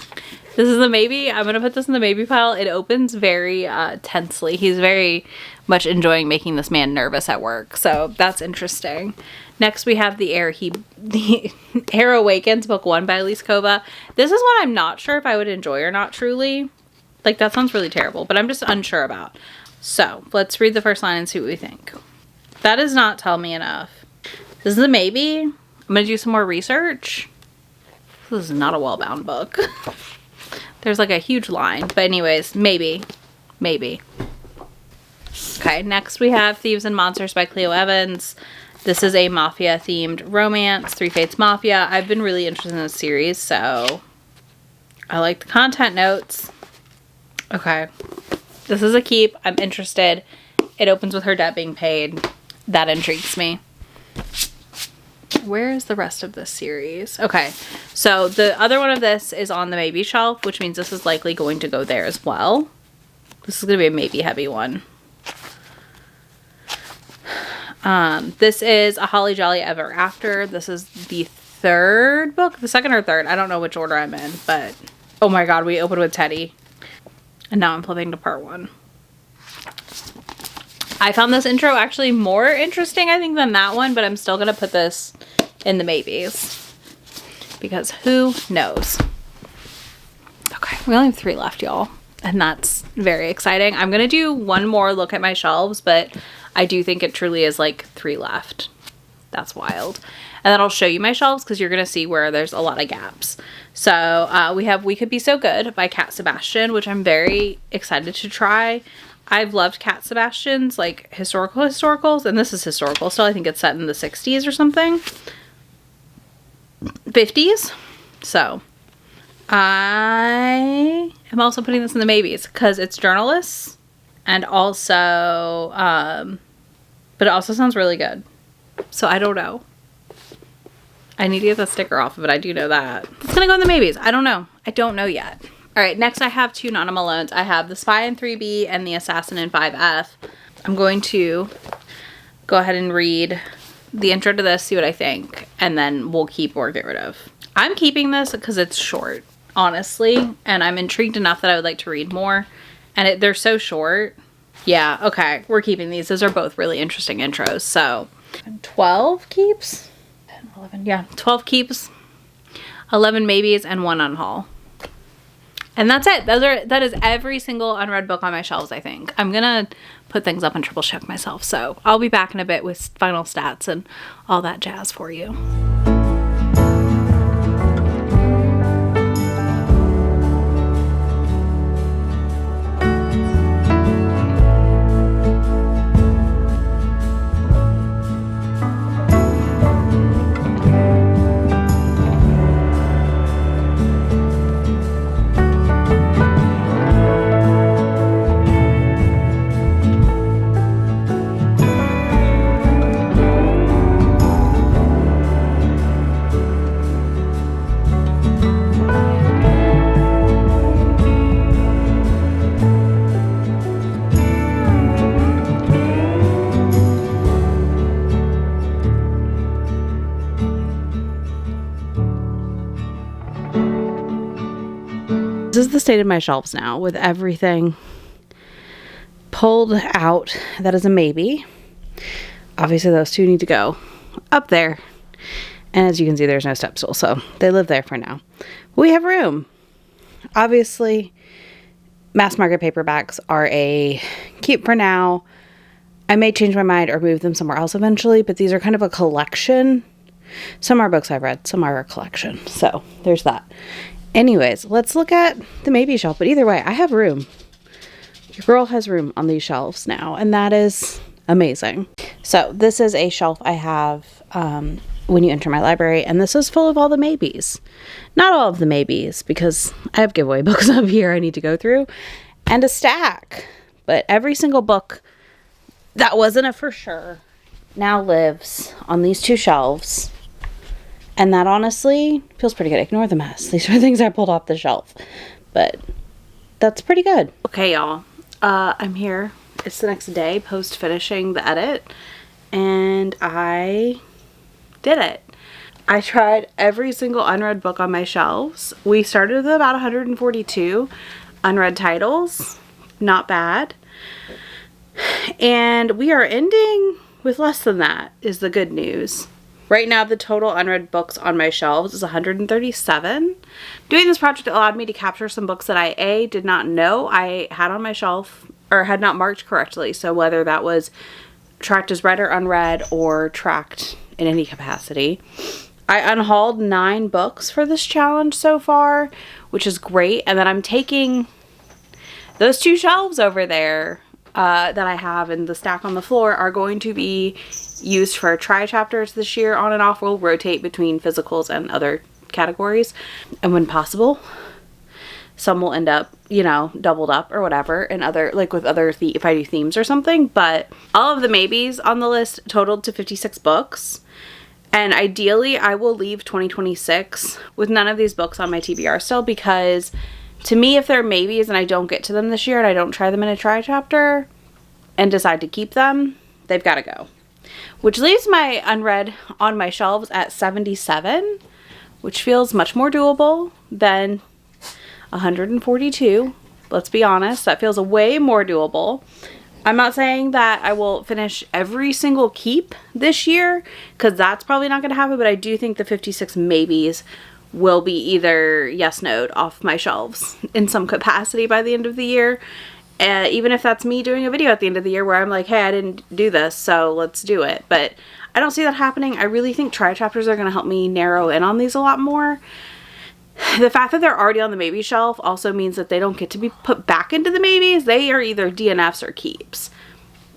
This is a maybe. I'm going to put this in the maybe pile. It opens very tensely. He's very much enjoying making this man nervous at work. So that's interesting. Next, we have The Air Awakens, book 1 by Elise Kova. This is one I'm not sure if I would enjoy or not truly. Like, that sounds really terrible, but I'm just unsure about. So, let's read the first line and see what we think. That does not tell me enough. This is a maybe. I'm going to do some more research. This is not a well-bound book. There's like a huge line. But anyways, maybe. Maybe. Okay, next we have Thieves and Monsters by Cleo Evans. This is a mafia-themed romance. Three Fates Mafia. I've been really interested in this series, so I like the content notes. Okay. This is a keep. I'm interested. It opens with her debt being paid. That intrigues me. Where is the rest of this series? Okay, so the other one of this is on the maybe shelf, which means this is likely going to go there as well. This is going to be a maybe heavy one. This is A Holly Jolly Ever After. This is the third book, the second or third. I don't know which order I'm in, but oh my god, we opened with Teddy. And now I'm flipping to part 1. I found this intro actually more interesting, I think, than that one, but I'm still going to put this in the maybes. Because who knows? Okay, we only have 3 left, y'all. And that's very exciting. I'm going to do one more look at my shelves, but I do think it truly is like 3 left. That's wild. And then I'll show you my shelves because you're going to see where there's a lot of gaps. So we have We Could Be So Good by Cat Sebastian, which I'm very excited to try. I've loved Cat Sebastian's like historicals, and this is historical, so I think it's set in the 60s or something. 50s. So I am also putting this in the maybes because it's journalists, and also, but it also sounds really good. So I don't know. I need to get the sticker off of it. I do know that. It's gonna go in the maybes. I don't know. I don't know yet. All right, next I have two Nana Malones. I have The Spy in 3B and The Assassin in 5F. I'm going to go ahead and read the intro to this, see what I think, and then we'll keep or get rid of. I'm keeping this because it's short, honestly, and I'm intrigued enough that I would like to read more, and they're so short. Yeah, okay, we're keeping these. Those are both really interesting intros. So 12 keeps, 10, 11, yeah, 12 keeps, 11 maybes, and 1 unhaul. And that's it. That is every single unread book on my shelves, I think. I'm gonna put things up and triple check myself, so I'll be back in a bit with final stats and all that jazz for you. This is the state of my shelves now, with everything pulled out. That is a maybe. Obviously those two need to go up there. And as you can see, there's no step stool, so they live there for now. We have room. Obviously, mass market paperbacks are a keep for now. I may change my mind or move them somewhere else eventually, but these are kind of a collection. Some are books I've read, some are a collection. So there's that. Anyways, let's look at the maybe shelf. But either way, I have room. Your girl has room on these shelves now, and that is amazing. So this is a shelf I have when you enter my library, and this is full of all the maybes. Not all of the maybes, because I have giveaway books up here I need to go through, and a stack. But every single book that wasn't a for sure now lives on these two shelves. And that honestly feels pretty good. Ignore the mess. These are things I pulled off the shelf. But that's pretty good. Okay, y'all. I'm here. It's the next day post finishing the edit. And I did it. I tried every single unread book on my shelves. We started with about 142 unread titles. Not bad. And we are ending with less than that, is the good news. Right now, the total unread books on my shelves is 137. Doing this project allowed me to capture some books that I, A, did not know I had on my shelf or had not marked correctly. So whether that was tracked as read or unread or tracked in any capacity. I unhauled 9 books for this challenge so far, which is great. And then I'm taking those 2 shelves over there that I have and the stack on the floor are going to be used for try chapters this year on and off. We'll rotate between physicals and other categories, and when possible some will end up, you know, doubled up or whatever, and other, like with other if I do themes or something. But all of the maybes on the list totaled to 56 books, and ideally I will leave 2026 with none of these books on my TBR still, because to me, if they're maybes and I don't get to them this year and I don't try them in a try chapter and decide to keep them, they've got to go. Which leaves my unread on my shelves at 77, which feels much more doable than 142. Let's be honest, that feels way more doable. I'm not saying that I will finish every single keep this year, because that's probably not going to happen, but I do think the 56 maybes will be either yes-no'd off my shelves in some capacity by the end of the year. Even if that's me doing a video at the end of the year where I'm like, hey, I didn't do this, so let's do it. But I don't see that happening. I really think try chapters are going to help me narrow in on these a lot more. The fact that they're already on the maybe shelf also means that they don't get to be put back into the maybes. They are either DNFs or keeps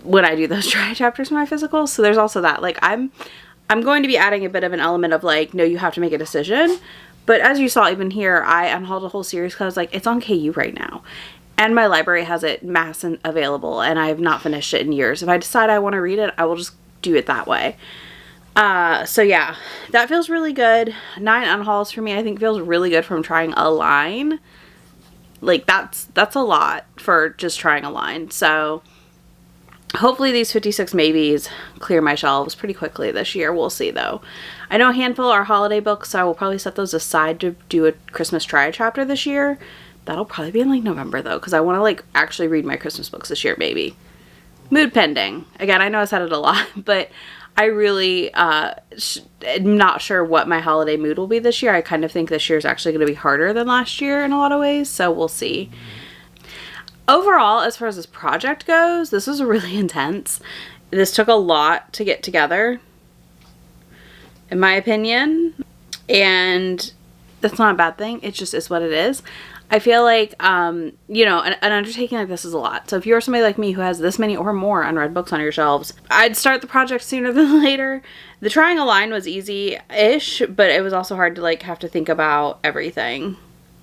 when I do those try chapters for my physicals. So there's also that. Like, I'm I'm going to be adding a bit of an element of like, no, you have to make a decision. But as you saw even here, I unhauled a whole series because I was like, it's on KU right now. And my library has it mass and available, and I have not finished it in years. If I decide I want to read it, I will just do it that way. So yeah, that feels really good. 9 unhauls for me, I think feels really good from trying a line. Like that's a lot for just trying a line. So hopefully these 56 maybes clear my shelves pretty quickly this year. We'll see though. I know a handful are holiday books, so I will probably set those aside to do a Christmas try chapter this year. That'll probably be in like November though, because I want to like actually read my Christmas books this year, maybe. Mood pending. Again, I know I said it a lot, but I really am not sure what my holiday mood will be this year. I kind of think this year is actually going to be harder than last year in a lot of ways, so we'll see. Overall, as far as this project goes, this was really intense. This took a lot to get together, in my opinion, and that's not a bad thing. It just is what it is. I feel like, you know, an undertaking like this is a lot. So if you're somebody like me who has this many or more unread books on your shelves, I'd start the project sooner than later. The trying a line was easy-ish, but it was also hard to like have to think about everything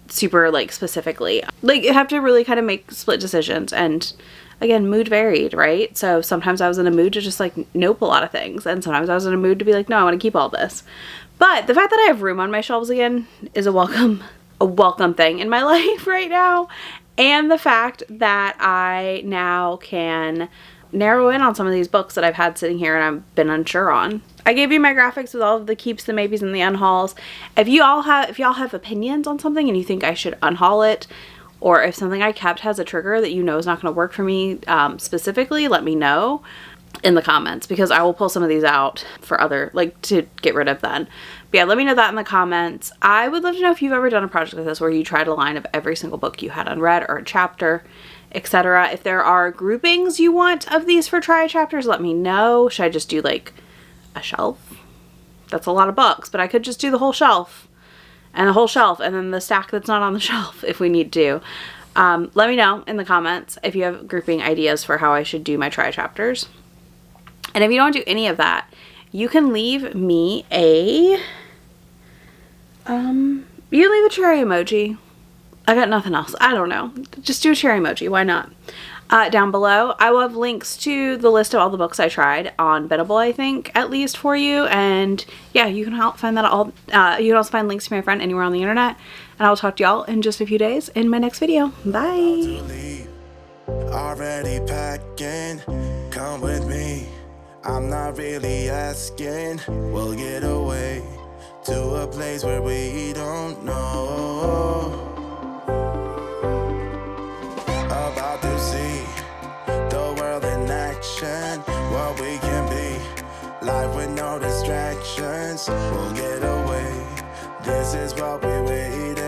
super like specifically. Like you have to really kind of make split decisions, and again, mood varied, right? So sometimes I was in a mood to just like nope a lot of things, and sometimes I was in a mood to be like, no, I want to keep all this. But the fact that I have room on my shelves again is a welcome thing in my life right now. And the fact that I now can narrow in on some of these books that I've had sitting here and I've been unsure on. I gave you my graphics with all of the keeps, the maybes, and the unhauls. If y'all have opinions on something and you think I should unhaul it, or if something I kept has a trigger that you know is not going to work for me specifically, let me know in the comments, because I will pull some of these out for other, like, to get rid of then. But yeah, let me know that in the comments. I would love to know if you've ever done a project like this where you tried a line of every single book you had unread or a chapter, etc. If there are groupings you want of these for try chapters, let me know. Should I just do like a shelf? That's a lot of books, but I could just do the whole shelf and the whole shelf and then the stack that's not on the shelf if we need to. Let me know in the comments if you have grouping ideas for how I should do my try chapters. And if you don't do any of that, you can leave me a, you can leave a cherry emoji. I got nothing else. I don't know. Just do a cherry emoji. Why not? Down below, I will have links to the list of all the books I tried on Biddable, I think, at least for you. And yeah, you can help find that all. You can also find links to my friend anywhere on the internet. And I will talk to y'all in just a few days in my next video. Bye. Already packing. Come with me. I'm not really asking. We'll get away to a place where we don't know. About to see the world in action, what we can be, life with no distractions. We'll get away, this is what we wait